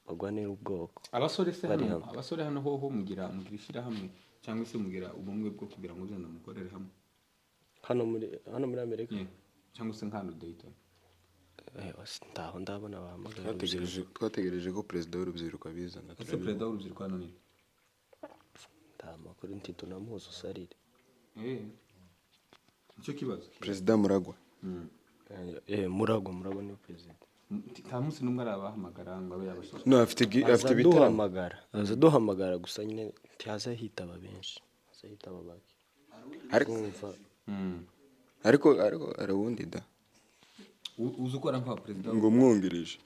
bagwanira ubwoko. Abasore hano ho mugira ishyirahamwe cyangwa se mugira ubumwe bwo kugira ngo uzenda mukorere hamwe hano muri Amerika, cyangwa se nk'hano Dayton? ndaho ndabona bahamagara. twategereje ko perezida w'urubyiruko abizana. Ese perezida w'urubyiruko hano ni nta makuru ntito namuzi usarire. nicyo kibazo. Perezida Muragwa. Muragwa ni perezida. nta munsi n'umwe arabahamagara ngo abe yabashije. No, afite ibitaramo. aza duhamagara gusa nyine ntihaza hitaba benshi, haza hitaba bake. ariko arabundi da uzi ukora nka perezida ngo mwungirije.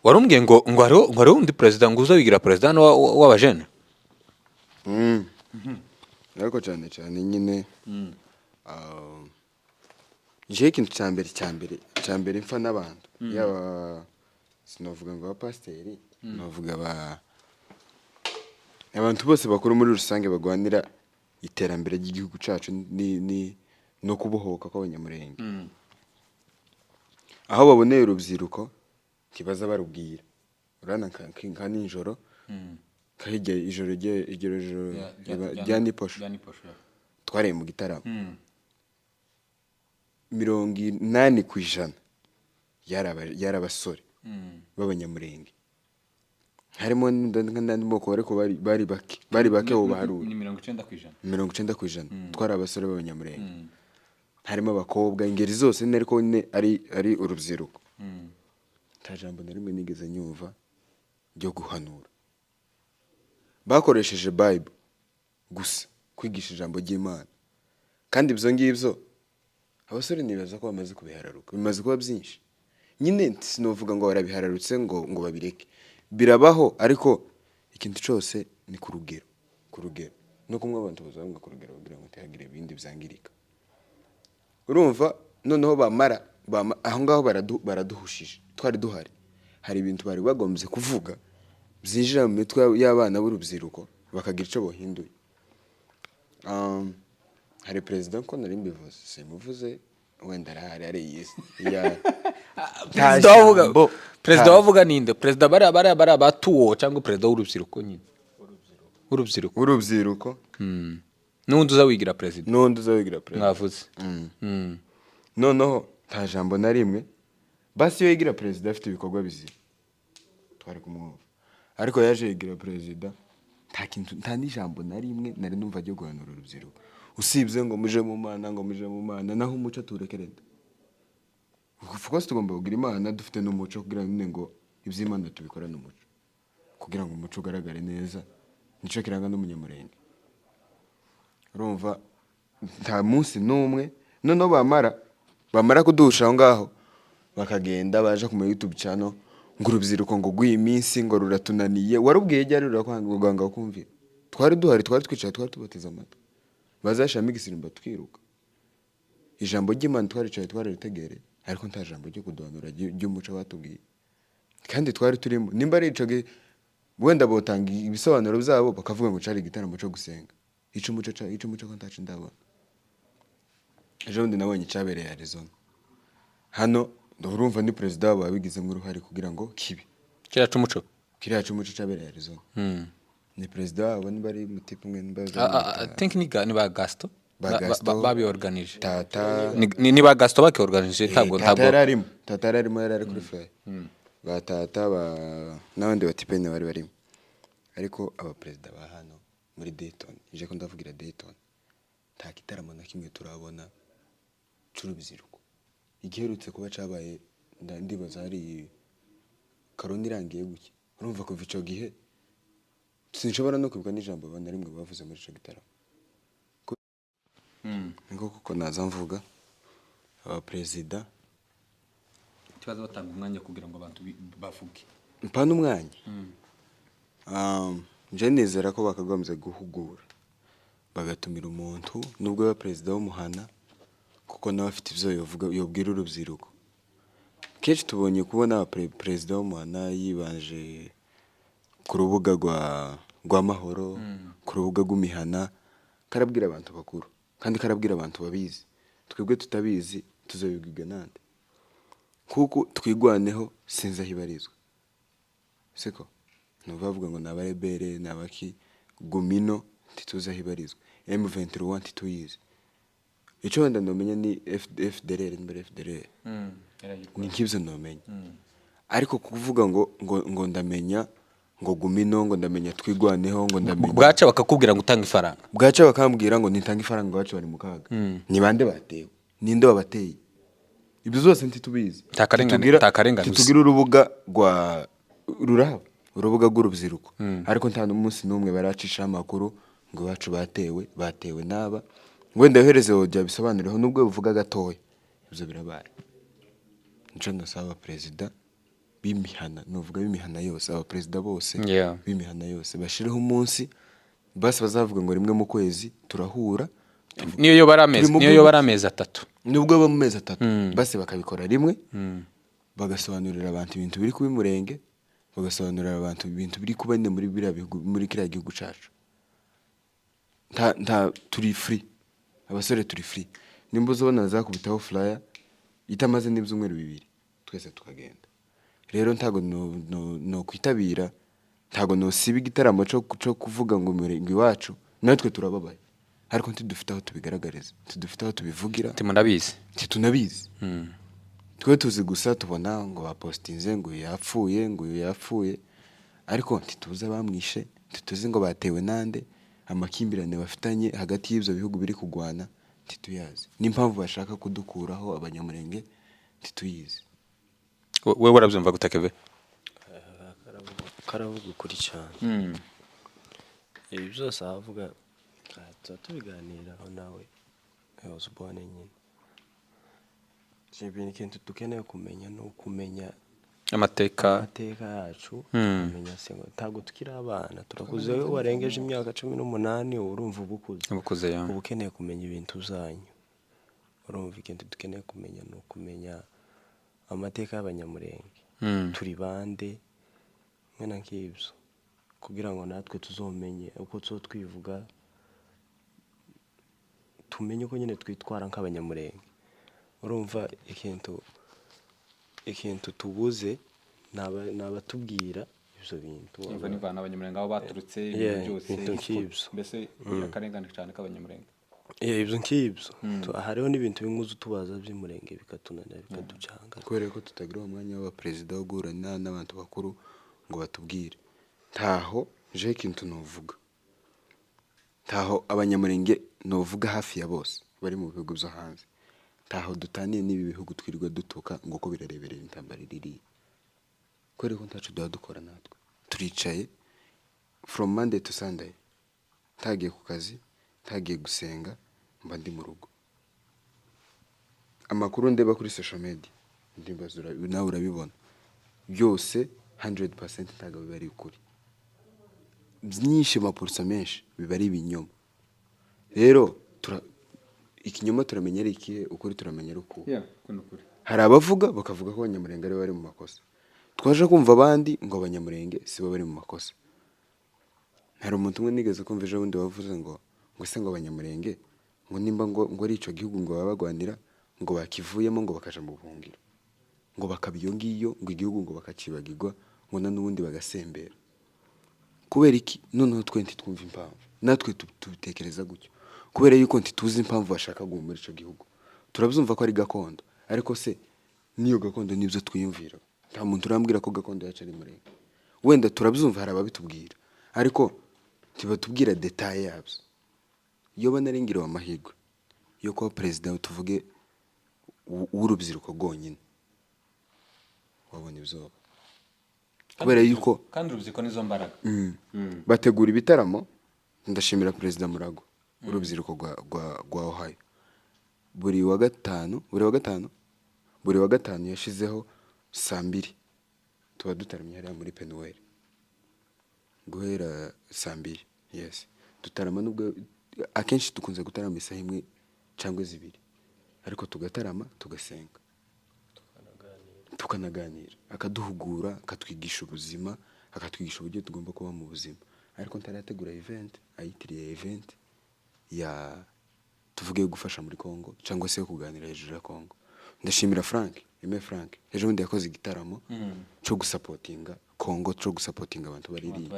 warumbwiye ngo hari undi perezida ngo uza wigira perezida w'abajene. ariko cyane nyine je ikintu cya mbere mfa n'abantu, yaba sinavuga ngo abapasiteri, navuga abantu bose bakuru muri rusange bagwanira iterambere ry'igihugu cyacu no kubohoka kw'abanyamurenge. aho baboneye urubyiruko ntibaza barubwira, urana nka nijoro kahijya ijoro rya niposho twareye mu gitaramo 80% yari abasore b'abanyamurenge, harimo n'andi moko ariko bari bake ubu baharuye. ni 90%. 90% twari abasore b'abanyamurenge, harimo abakobwa ingeri zose, ariko ari urubyiruko. nta jambo na rimwe nigeze nyumva ryo guhanura, bakoresheje Bible gusa kwigisha ijambo ry'Imana, kandi ibyo ngibyo abasore nibaza ko bamaze kubihararuka, bimaze kuba byinshi. nyine sinovuga ngo barabihararutse ngo babireke, birabaho, ariko ikintu cyose ni ku rugero no kumwe abantu bazavuga ku rugero kugira ngo ntihagire ibindi byangirika. urumva noneho aho ngaho baraduhushije, twari duhari, hari ibintu bari bagombye kuvuga byinjira mu mitwe y'abana b'urubyiruko bakagira icyo bahinduye. hari perezida ko nari mbivuze, simuvuze wenda ari yesi perezida wavuga ninde? Perezida bari abatuwo cyangwa perezida w'urubyiruko? nyine urubyiruko n'undi uza wigira perezida mwavuze. noneho nta jambo na rimwe, basi iyo yigira perezida afite ibikorwa bizima twari kumwumva, ariko yaje yigira perezida nta n'ijambo na rimwe nari numva ryo guhanura urubyiruko, usibye ngo muje mu mana naho umuco turekereda. Of course tugomba kugira Imana dufite n'umuco kugira ngo iby'Imana tubikora n'umuco, kugira ngo umuco ugaragare neza, nico kiranga n'umunyamurenge. urumva nta munsi n'umwe noneho bamara kuduhusha aho ngaho bakagenda baje ku ma YouTube channel ngo urubyiruko ngo guye iminsi ngo ruratunaniye warubwiye ryari rurakwanga kumvira twari duhari twari twicaye twari tubateze amatwi bazashama igisimba twiruka ijambo ry'Imana twaricaye twararitegereye ariko nta jambo ryo kuduhanura ry'umuco batubwiye kandi twari turimo nimba ari ico wenda botanga ibisobanuro byabo bakavuga ngo cari igitaramo cyo gusenga ico umuco ko ntacu ndabona ejo ndi nabonye cyabereye Arizona hano urumva ni president wabo abigizemo uruhare kugira ngo kibi kiriya cy'umuco cyabereye Arizona ni president wabo niba ari mutipe mwe niba I think ni ba Gaston babiorganije tata ni ba Gaston bakiorganije ntabwo tata yararimo yari kuri fly batata n'abandi batipe ne bari barimo ariko aba president ba hano muri Dayton ije ko ndavugira Dayton nta kitaramo na kimwe turabona cy'urubyiruko igiherutse kuba cabaye ndibaza hari karoni irangiye guke urumva kuva ico gihe sinshobora no kwibuka n'ijambo bana rimwe bavuze muri ico gitaramo ngo kuko naza mvuga aba president kibazo batanga umwanya kugira ngo abantu bavuge mpana umwanya nje nizera ko bakagombye guhugura bagatumira umuntu nubwo aba president w'umuhana kuko nawe afite ivyo yobwira urubyiruko kenshi tubonye kubona aba president w'umuhana yibanje ku rubuga rwa mahoro ku rubuga rw'imihana karabwira abantu bakuru kandi karabwira abantu babizi twebwe tutabizi tuzobibwiga nande kuko twigwaneho sinzi ahibarizwa siko nubavuga ngo nabarebere nabaki gumino tituza ahibarizwa M23 ntituyizi ico wenda ndomenya ni FDLR imbere FDLR ni nkivyo ndomenya ariko kuvuga ngo ndamenya ngo gumino ngo ndamenya twigwaneho ngo ndamenya bwaca bakakubwira ngo utanga ifaranga bwaca bakambwira ngo nitanga ifaranga bacu bari mu kaga ni bande batewe ninde wabateye ibyo zose ntitubizi takarengana tugira urubuga rwa ruraba urubuga rw'urubyiruko ariko nta n'umunsi n'umwe baracisha amakuru ngo bacu batewe naba wenda yohereze ojya bisobanuriho nubwo bivuga gatoya ibyo birabaye nje ndasaba president b'imihana nuvuga b'imihana yose aba president bose b'imihana yose bashireho umunsi basi bazavuga ngo rimwe mu kwezi turahura niyo yo baramezi 3 nubwo ba mu mezi 3 basi bakabikora rimwe bagasobanurira abantu ibintu biri kuba Murenge bagasobanurira abantu ibintu biri kuba muri kiriya gihugu cacu nta turi free abasore turi free nimba uzobona zakubitaho flyer itamaze n'ibyumweru 2 twese tukagenda rero ntago no kwitabira ntago no siba igitaramo cyo kuvuga ngo Murenge iwacu natwe turababaye ariko ntidufite aho tubigaragariza ntidufite aho tubivugira tunabizi twe tuzi gusa tubona ngo bapostinze ngo yapfuye ariko ntituzi abamwishe ntituzi ngo batewe nande amakimbirane bafitanye hagati y'ibyo bihugu biri kugwana ntituyazi n'impamvu bashaka kudukuraho abanyamurenge ntituyizi wewe warabyumva gutakeve karavuga ukuri cyane ibi byose avuga tubiganiraho nawe Osborne nyine ibintu ikintu dukeneye kumenya no kumenya amateka yacu kumenya sengo ntago tukiri abana turakuze warengeje imyaka 18 urumva ubukuze ubukeneye kumenya ibintu zanyu urumva ikintu dukeneye kumenya no kumenya amateka y'abanyamurenge turi bande mwena nk'ibyo kugira ngo natwe tuzomenye uko twivuga tumenye ko nyine twitwara nk'abanyamurenge urumva ikintu tubuze nabatubwira ibyo bintu umva nivana abanyamurenge aho baturutse byose mbese akarengane cyane k'abanyamurenge ibyo nk'ibyo hariho n'ibintu bimwe tubaza by'umurenge bikatunanira bikaducanga kubera ko tutagira umwanya w'aba president wo guhura n'abantu bakuru ngo batubwire ntaho je ikintu novuga ntaho abanyamurenge novuga hafi ya bose bari mu bihugu byo hanze ntaho dutaniye n'ibi bihugu twirirwa dutuka ngo ko birareberera intambara iriri kubera ko ntacu dukora natwe turicaye from Monday to Sunday tagiye ku kazi tagiye gusenga mba ndi mu rugo amakuru ndeba kuri social media nawe urabibona byose 100% ntabwo biba ari ukuri, byinshi amapurusa menshi biba ari ibinyoma. Rero ikinyoma turamenya ari ikihe, ukuri turamenya ari uko. Hari abavuga bakavuga ko abanyamurenge ari bari mu makosa, twaje kumva abandi ngo abanyamurenge si bo bari mu makosa. Hari umuntu umwe nigeze kumva ejo bundi wavuze ngo se ngo abanyamurenge ngo nimba ngo ari ico gihugu ngo babagwanira ngo bakivuyemo ngo bakaja mu buhungiro ngo bakabiyo ngiyo ngo igihugu ngo bakacibagirwa ngo n'ubundi bagasembera. Kubera iki noneho twenti twumva impamvu natwe tubitekereza gutyo, kubera yuko ntituzi impamvu bashaka guhuma muri ico gihugu. Turabyumva ko ari gakondo, ariko se niyo gakondo nibyo twiyumvira? Nta muntu urambwira ko gakondo yacu ari murenge. Wenda turabyumva, hari ababitubwira, ariko tibatubwira detail yabyo. Iyo banarengiriwe amahirwe yo kuba perezida tuvuge w'urubyiruko rwonyine, wabona ibyo kubera yuko kandi urubyiruko nizo mbaraga. Bategura ibitaramo. Ndashimira perezida Murago urubyiruko rwa Ohio, buri wa gatanu yashizeho 2:00 tuba dutaramye hariya muri Penuel guhera 2:00. Yes, dutarama nubwo akenshi dukunze gutarama isaha imwe cyangwa 2, ariko tugatarama tugasenga tukanaganira, akaduhugura, akatwigisha ubuzima, akatwigisha uburyo tugomba kuba mu buzima. Ariko ntarategura event ayitiriye event ya tuvuge gufasha muri Kongo cyangwa se kuganira hejuru ya Kongo. Ndashimira Frank ejo bundi yakoze igitaramo cyo gusapotinga Kongo, cyo gusapotinga abantu baririye,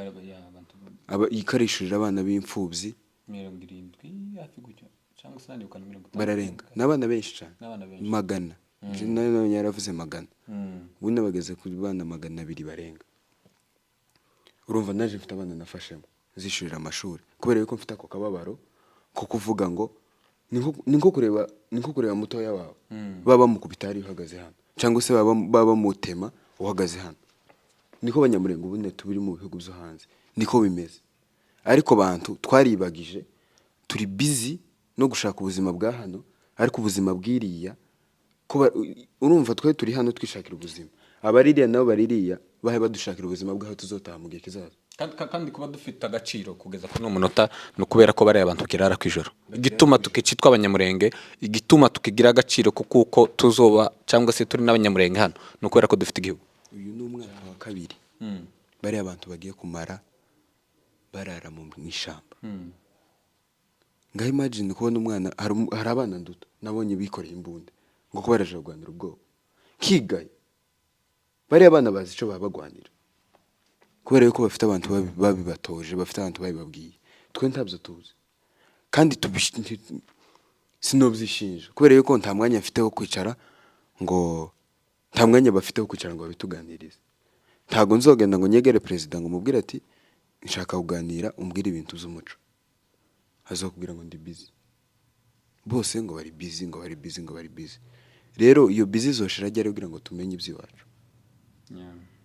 yikarishurira abana b'imfubyi 70 hafi gutyo cyangwa se nandi ukana 50 bararenga, n'abana benshi cyane, magana nayo yaravuze magana, ubundi bageze ku bana 200 barenga. Urumva naje mfite abana nafashemo zishurira amashuri, kubera yuko mfite ako kababaro ko kuvuga ngo niko kureba mutoya wawe baba mu kubitari uhagaze hano, cyangwa se baba mu tema uhagaze hano. Niko abanyamurenge ubundi tubiri mu bihugu byo hanze niko bimeze. Ariko abantu twaribagije, turi busy no gushaka ubuzima bwa hano, ariko ubuzima bwiriya kuba urumva turi hano twishakira ubuzima, abaririya nabo baririya bahe badushakira ubuzima bwaho tuzotaha mu gihe kizaza. kandi kuba dufite agaciro kugeza kuri umunota no kubera ko bari abantu kirara kwijoro, igituma tukicitwa abanyamurenge, igituma tukigira agaciro kuko tuzoba cyangwa se turi n'abanyamurenge hano no kubera ko dufite igihugu. Uyu ni umwaka wa 2 bari abantu bagiye kumara barara mu ishamba. Ngaho imagine kubona umwana, hari abana nduto nabonye bikoreye imbunda ngo ko baraje rwanira ubwo kigaye, bari abana bazi ico babagwanira, kubera yuko bafite abantu babibatoje, bafite abantu babibabwiye. Twe ntabyo tuzi kandi sinobyishinja, kubera yuko nta mwanya afite wo kwicara ngo nta mwanya bafite wo kwicara ngo babituganirize. Ntago nzogenda ngo nyegere perezida ngo mubwire ati nshaka kuganira umbwire ibintu z'umuco, azokubwira ngo ndi busy. Bose ngo bari busy. Rero iyo busy zoshira ajya kugira ngo tumenye iby'iwacu.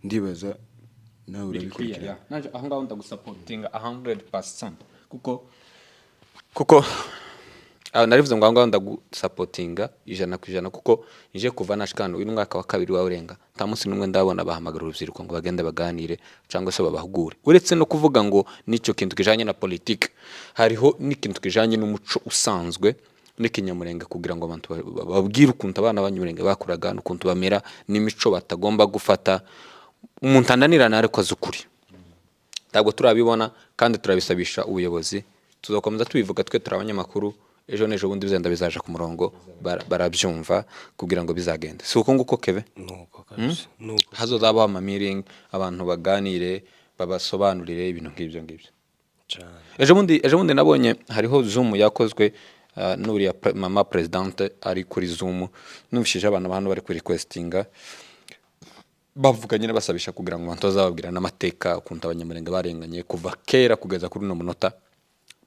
Ndibaza nawe urabikurikira. Naje aho ngaho ndagusapotinga 100% kuko narivuze ngo aho ngaho ndagusapotinga 100% kuko ije kuva nashikano uyu mwaka wa 2 wa urenga nta munsi numwe ndabona bahamagara urubyiruko ngo bagende baganire cyangwa se babahugure. Uretse no kuvuga ngo nico kintu kijanye na politique, hariho n'ikintu kijanye n'umuco usanzwe n'ikinyamurenge, kugira ngo abantu babwire ukuntu abana banyamurenge bakuraga n'ukuntu bamera n'imico batagomba gufata. Umuntu ananirana ariko azukuri ntabwo turabibona kandi turabisabisha ubuyobozi. Tuzakomeza tubivuga twe turabanyamakuru, ejo nejo bundi bizenda bizaje ku murongo barabyumva kugira ngo bizagende. Si uko nguko Keve nuko kabisa nuko hazozaba ama meeting abantu baganire babasobanurire ibintu nk'ibyo cyane. Ejo bundi nabonye hariho Zoom yakozwe n'uriya mama presidente ari kuri Zoom, numvishije abantu bari kuri requestinga bavuga nyine basabisha kugira ngo abantu bazababwira n'amateka ukuntu abanyamurenge barenganye kuva kera kugeza kuri no munota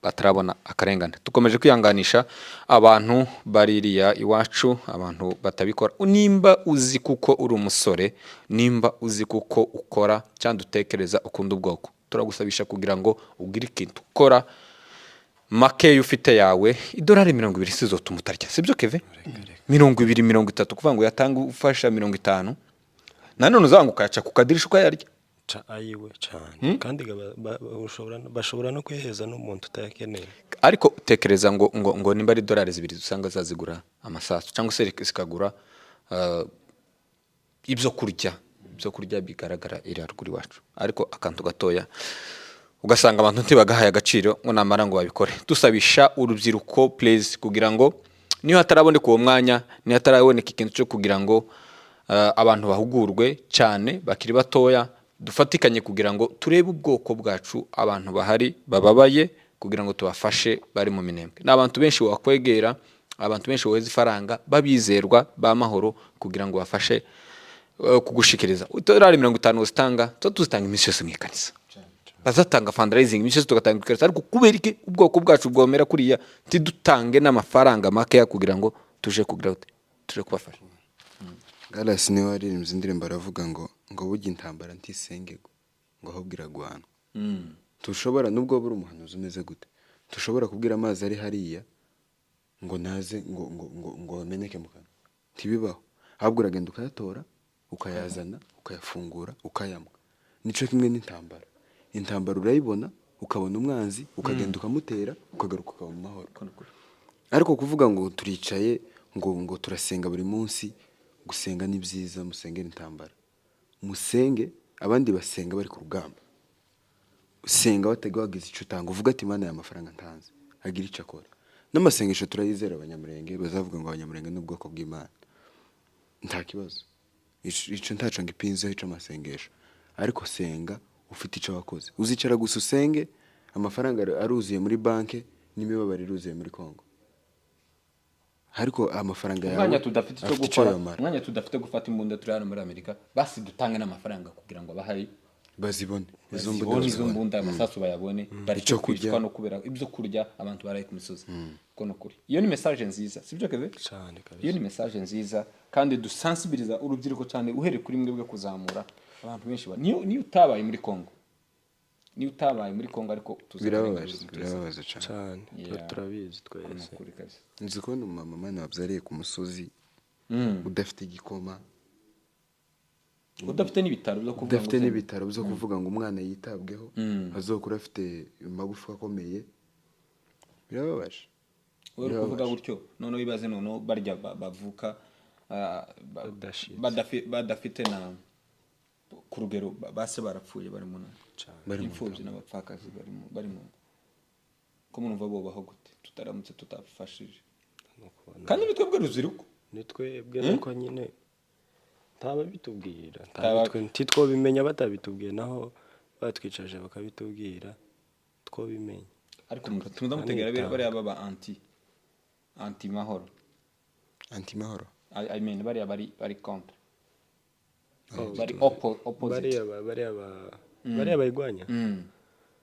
batarabona akarengane. Tukomeje kwihanganisha abantu baririya iwacu, abantu batabikora. Nimba uzi kuko uri umusore, nimba uzi kuko ukora cyangwa utekereza ukunda ubwoko, turagusabisha kugira ngo ugire ikintu ukora make ufite yawe idolari 20 sizotuma utarya sibyo Keve 20 30 kuvuga ngo yatanga ufasha 50 nanone uzanga ukayaca ku kadirisha ukayarya ayiwe cyane kandi bashobora no kwiheza n'umuntu utayakeneye. ariko tekereza ngo nimba ari dolari 2 usanga zazigura amasasu cyangwa se zikagura ibyo kurya bigaragara iri haruguru iwacu ariko akantu gatoya ugasanga abantu ntibagahaye agaciro ngo namara ngo babikore. Dusabisha urubyiruko please kugira ngo niyo hataraboneka uwo mwanya niyo hataraboneka ikintu cyo kugira ngo abantu bahugurwe cyane bakiri batoya dufatikanye kugira ngo turebe ubwoko bwacu abantu bahari bababaye kugira ngo tubafashe bari mu minembwe. N'abantu benshi wakwegera abantu benshi woheza ifaranga babizerwa ba mahoro kugira ngo bafashe kugushikiriza udolari 50 uzitanga tuzitanga iminsi yose mu ikanisa bazatanga fundraising iminsi yose tugatanga ikanisa ariko kubera iki ubwoko bwacu bwomera kuriya tidutange n'amafaranga make ya kugira ngo tuje kubafasha. Galasi niwe waririmbye indirimbo aravuga ngo burya intambara ntisengego ngo ahubwo iragwana. Tushobora nubwo buri umuhanuzi umeze gute tushobora kubwira amazi ari hariya ngo naze ngo ameneke mu kanwa ntibibaho ahubwo uragenda ukayatora ukayazana ukayafungura ukayamwa. Nico kimwe n'intambara. Intambara urayibona ukabona umwanzi ukagenda ukamutera ukagaruka ukaba mu mahoro. Ariko kuvuga ngo turicaye ngo turasenga buri munsi gusenga ni byiza musengera intambara musenge abandi basenga bari ku rugamba usenga wagize icyo utanga uvuga ati Imana y'amafaranga ntanze agira icyo akora. N'amasengesho turayizera abanyamurenge bazavuga ngo abanyamurenge n'ubwoko bw'Imana nta kibazo ico ntaco ngipinzeho ico amasengesho ariko senga ufite icyo wakoze uzicara gusa usenge amafaranga aruzuye muri banke n'imibabaro iruzuye muri Kongo ariko amafaranga yawe umwanya tudafite cyo gukora umwanya tudafite gufata imbunda turi hano muri Amerika basi dutange n'amafaranga kugira ngo abahari bazibone izo mbunda amasasu bayabone bari cyo kwicwa no kubera ibyo kurya abantu baraye ku misozi ko no kuri. Iyo ni message nziza sibyo Keve cyane kabisa. Iyo ni message nziza kandi dusensibiliza urubyiruko cyane uhere kuri mwebwe kuzamura abantu benshi niyo utabaye muri Kongo ariko birababaza cyane turabizi twese. Nzi ko n'umama wabyariye ku musozi udafite igikoma udafite n'ibitaro byo kuvuga ngo umwana yitabweho azokura afite amagufwa akomeye birababaje. Uri kuvuga gutyo none wibaze none barya bavuka badafite na ku rugero base barapfuye bari mu imfubyi n'abapfakazi bari mu ko munumva bo baho gute tutaramutse tutafashije kandi nitwebwe ruziruko nitwebwe nuko nyine bitubwira ntitwo bimenya batabitubwiye naho batwicaje bakabitubwira two bimenya ariko tumuza mutegera bari aba anti mahoro I mean bari contre bari opposite bari abayigwanya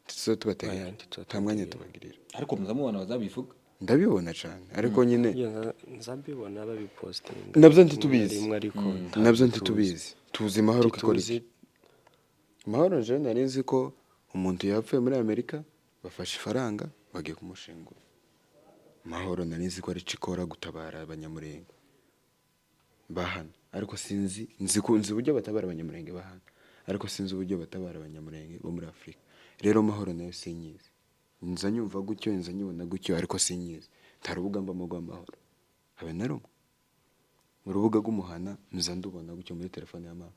tuzo tubategera tamwanya tubagirira ariko muza mubona bazabivuga ndabibona cyane ariko nyine nzabibona babiposting nabyo ntitubizi tuzi mahoro ukikora iki mahoro je nari nzi ko umuntu yapfuye muri Amerika bafashe ifaranga bagiye kumushingura. Mahoro nari nzi ko ari cikora gutabara abanyamurenge bahana ariko sinzi uburyo batabara abanyamurenge bahana ariko sinzi uburyo batabara abanyamurenge bo muri Afrika. Rero mahoro nayo sinyizi nza nyumva gutyo nza nyibona gutyo ariko sinyizi tarubuga mbamo rw'amahoro habe na rumwe mu rubuga rw'umuhana nza ndubona gutyo muri telefone ya mama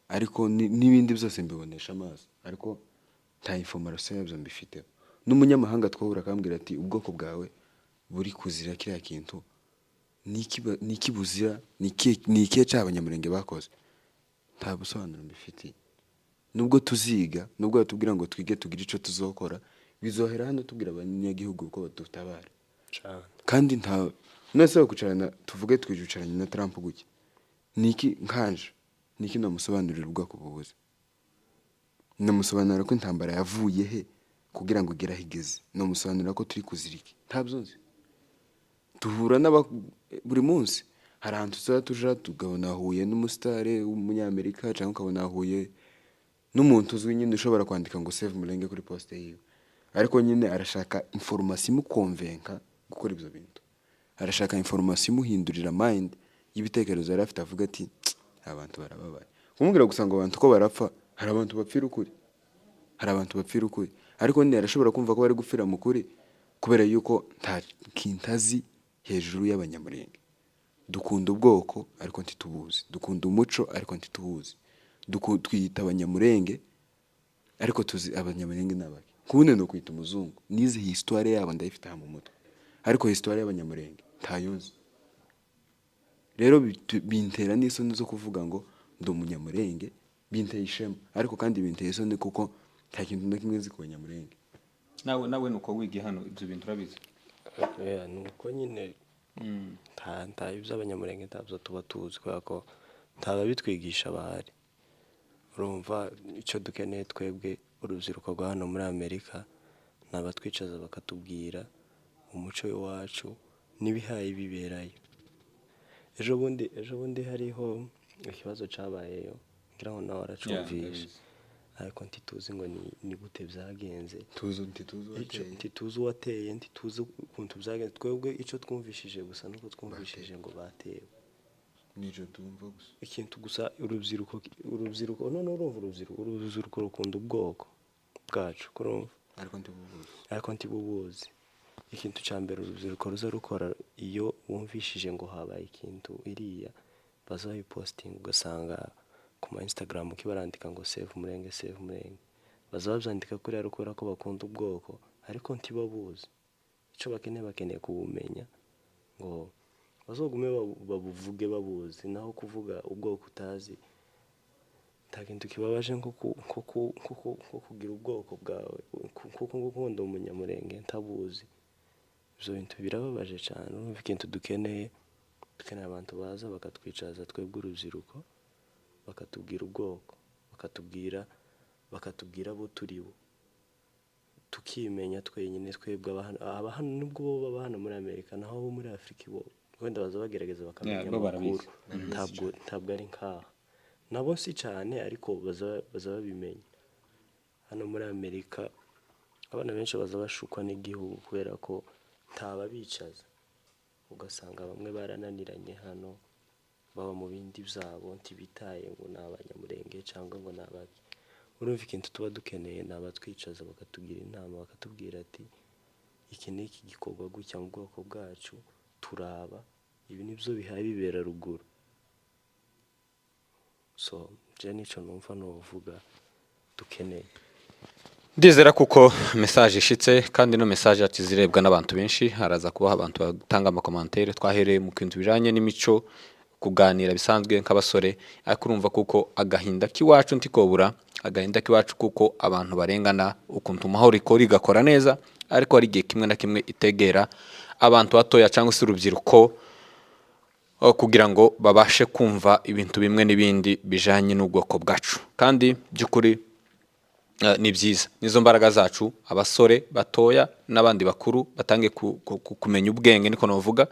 ariko n'ibindi byose mbibonesha amaso ariko nta information yabyo mbifite. N'umunyamahanga twahura akambwira ati ubwoko bwawe buri kuzira kiriya kintu niki buzira niki cy'abanyamurenge bakoze nta busobanuro mbifite. Nubwo tuziga nubwo batubwira ngo twige tugire ico tuzokora bizohera hano tubwira abanyagihugu ko batutabara kandi nta nose bakucarana tuvuge twijucaranye na Trump guke niki nkanje niki no musobanurira ubwoko bubuze namusobanurira ko intambara yavuye he kugira ngo igera higeze no musobanurira ko turi kuziriki ntabyo nzi. Tuhura buri munsi hari ahantu tuja tugabona huye n'umusitare w'umunyamerika cyangwa ukabona huye n'umuntu uzwi nyine ushobora kwandika ngo save Mulenge kuri poste yiwe ariko nyine arashaka information imukonvenka gukora ibyo bintu, arashaka information imuhindurira mind y'ibitekerezo yari afite, avuga ati abantu barababaye. Kumubwira gusa ngo abantu ko barapfa, hari abantu bapfira ukuri, hari abantu bapfira ukuri, ariko nyine arashobora kumva ko bari gupfira mu kuri kubera yuko nta kintazi hejuru y'abanyamurenge. Dukunda ubwoko ariko ntitubuzi, dukunda umuco ariko ntitubuzi, twiyita abanyamurenge ariko tuzi abanyamurenge n'abaki. Kubundi no kwita umuzungu, nize histoire yabo ndayifite mu mutwe, ariko histoire y'abanyamurenge ntayuzi. Rero bintera n'isoni zo kuvuga ngo ndi umunyamurenge, binteye ishema, ariko kandi binteye isoni kuko nta kintu na kimwe nzi ku banyamurenge. nawe nuko wiga hano ibyo bintu urabizi? nuko nyine nta iby'abanyamurenge ntabyo tuba tuzi kubera ko ntaba bitwigisha bahari. Urumva icyo dukeneye twebwe urubyiruko rwa hano muri Amerika ni abatwicaza bakatubwira umuco w'iwacu n'ibihaye biberayo. ejo bundi hariho ikibazo cyabayeyo ngira ngo nawe waracumvishe, ariko ntituzi ngo ni gute byagenze, ntituzi uwateye, ntituzi ukuntu byagenze. Twebwe icyo twumvishije gusa nuko twumvishije ngo batewe, nijo tumva gusa ikintu gusa. urubyiruko none urumva urubyiruko rukunda ubwoko bwacu, kurumva, ariko ntibubuzi. Ikintu cya mbere urubyiruko ruza rukora iyo wumvishije ngo habaye ikintu iriya, baza babipostinga, ugasanga ku ma Instagram kibarandika ngo save Murenge, save Murenge, baza babyandika kuri ari kubera ko bakunda ubwoko, ariko ntibabuzi. Icyo bakeneye kubumenya ngo bazogume babuvuge babuzi, naho kuvuga ubwoko utazi nta kintu kibabaje nko kugira ubwoko bwawe, kuko ngukunda umunyamurenge ntabuzi. Ibyo bintu birababaje cyane. Urumva ikintu dukeneye abantu baza bakatwicaza twebwe urubyiruko, bakatubwira ubwoko, bakatubwira abo turi bo, tukimenya twenyine twebwe. aba hano nubwo bo baba hano muri Amerika, naho bo muri Afurika bo wenda baza bagerageza bakamenya amakuru, ntabwo ari nkaha nabo si cyane, ariko baza babimenya. Hano muri Amerika abana benshi baza bashukwa n'igihugu kubera ko ntababicaza, ugasanga bamwe barananiranye hano, baba mu bindi byabo, ntibitaye ngo ni abanyamurenge cyangwa ngo ni abaki. Urumva ikintu tuba dukeneye ni abatwicaza bakatugira inama, bakatubwira ati iki ni iki gikorwa gutya mu bwoko bwacu, turaba ibi nibyo bihaye bibera ruguru. So je nicyo numva nuvuga dukeneye. Ndizera kuko message ishitse, kandi no message yacu zirebwa n'abantu benshi. Haraza kubaho abantu batanga amakomantere. Twahereye mu kintu bijanye n'imico, kuganira bisanzwe nk'abasore, ariko urumva kuko agahinda k'iwacu ntikobura, agahinda k'iwacu kuko abantu barengana, ukuntu mahoro ikora igakora neza, ariko hari igihe kimwe na kimwe itegera abantu batoya cyangwa se urubyiruko kugira ngo babashe kumva ibintu bimwe n'ibindi bijanye n'ubwoko bwacu. Kandi by'ukuri ni byiza, nizo mbaraga zacu, abasore batoya n'abandi bakuru batange kumenya ubwenge, niko novuga.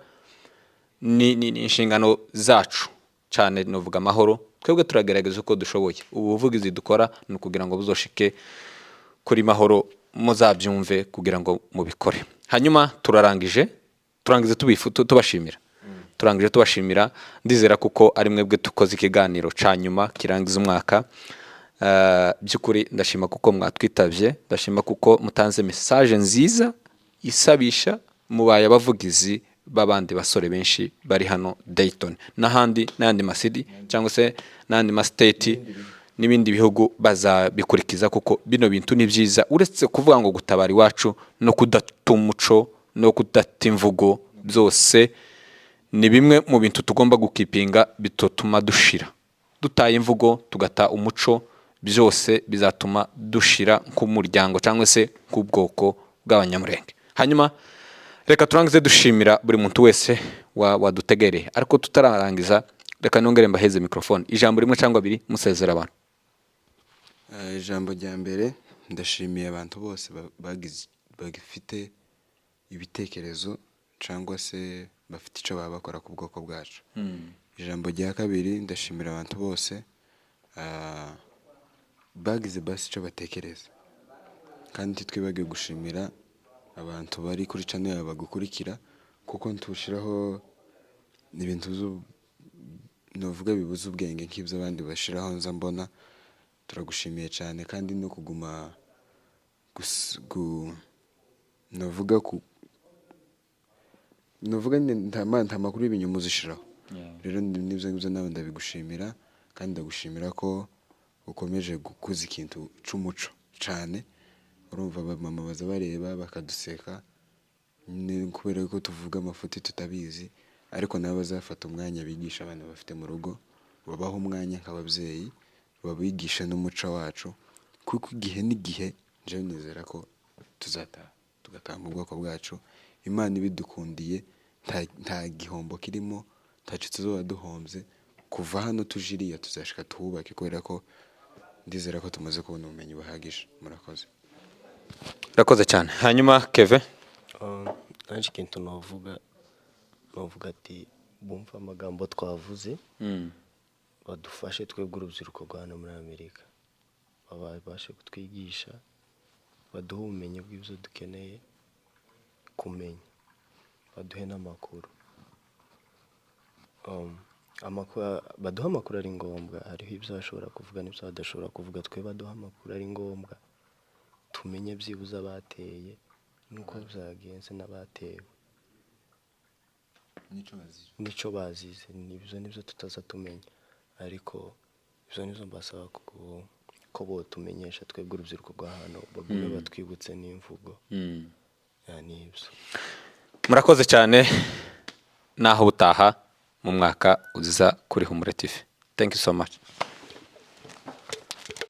Ni inshingano zacu cyane, novuga amahoro. Twebwe turagerageza uko dushoboye. Ubuvugizi dukora ni ukugira ngo buzoshike kuri mahoro, muzabyumve kugira ngo mubikore. Hanyuma turangize tubashimira. Turangije tubashimira, ndizera kuko ari mwebwe tukoze ikiganiro ca nyuma kirangiza umwaka. By'ukuri ndashima kuko mwatwitavye, ndashima kuko mutanze message nziza isabisha, mubaye abavugizi babandi basore benshi bari hano Dayton n'andi masidi cyangwa se n'andi ma state n'ibindi bihugu bazabikurikiza, kuko bino bintu ni byiza. Uretse kuvuga ngo gutabara iwacu no kudata umuco no kudata imvugo, byose ni bimwe mu bintu tugomba gukipinga bitotuma dushira. Dutaye imvugo tugata umuco, byose bizatuma dushira nk'umuryango cyangwa se nk'ubwoko bw'abanyamurenge. Hanyuma reka turangize dushimira buri muntu wese wadutegereye, ariko tutararangiza reka nongere mbaheze microphone, ijambo rimwe cyangwa abiri musezera abantu. Ijambo rya mbere, ndashimiye abantu bose bagifite ibitekerezo cyangwa se bafite icyo baba bakora ku bwoko bwacu. Ijambo rya kabiri, ndashimira abantu bose bagize basi icyo batekereza, kandi twibagiwe gushimira abantu bari kuri channel yawe bagukurikira kuko ntushiraho ibintu novuga bibuza ubwenge nk'ibyo abandi bashiraho nza mbona. Turagushimiye cyane kandi no kuguma novuga nta makuru y'ibinyoma uzishiraho. Rero nibyo ngibyo nawe ndabigushimira kandi ndagushimira ko ukomeje gukuza ikintu c'umuco cyane. Urumva abamama baza bareba bakaduseka kubera ko tuvuga amafuti tutabizi, ariko nabo bazafata umwanya bigisha abana bafite mu rugo, babaho umwanya nk'ababyeyi, babigisha n'umuco wacu, kuko igihe n'igihe nje nizera ko tuzataha tugataha mu bwoko bwacu. Imana ibidukundiye nta gihombo kirimo, ntacyo tuzoba duhombye. Kuva hano tujiriya tuzashika tuhubake kubera ko ndizera ko tumaze kubona ubumenyi buhagije. Murakoze. urakoze cyane. Hanyuma Kevin, nanjye ikintu novuga ati bumva amagambo twavuze, badufashe twebwe urubyiruko rwa hano muri Amerika, babashe kutwigisha, baduhe ubumenyi bw'ibyo dukeneye kumenya, baduhe n'amakuru. Baduha amakuru ari ngombwa, hariho ibyo bashobora kuvuga n'ibyo badashobora kuvuga. Twe baduha amakuru ari ngombwa, tumenye byibuze abateye nuko byagenze n'abatewe n'icyo bazize. Nibyo tutaza tumenya, ariko ibyo nibyo mbasaba ko botumenyesha twebwe urubyiruko rwa hano, bagume batwibutse n'imvugo. Nibyo. murakoze cyane, naho utaha mu mwaka uza kuri Humure TV. Thank you so much.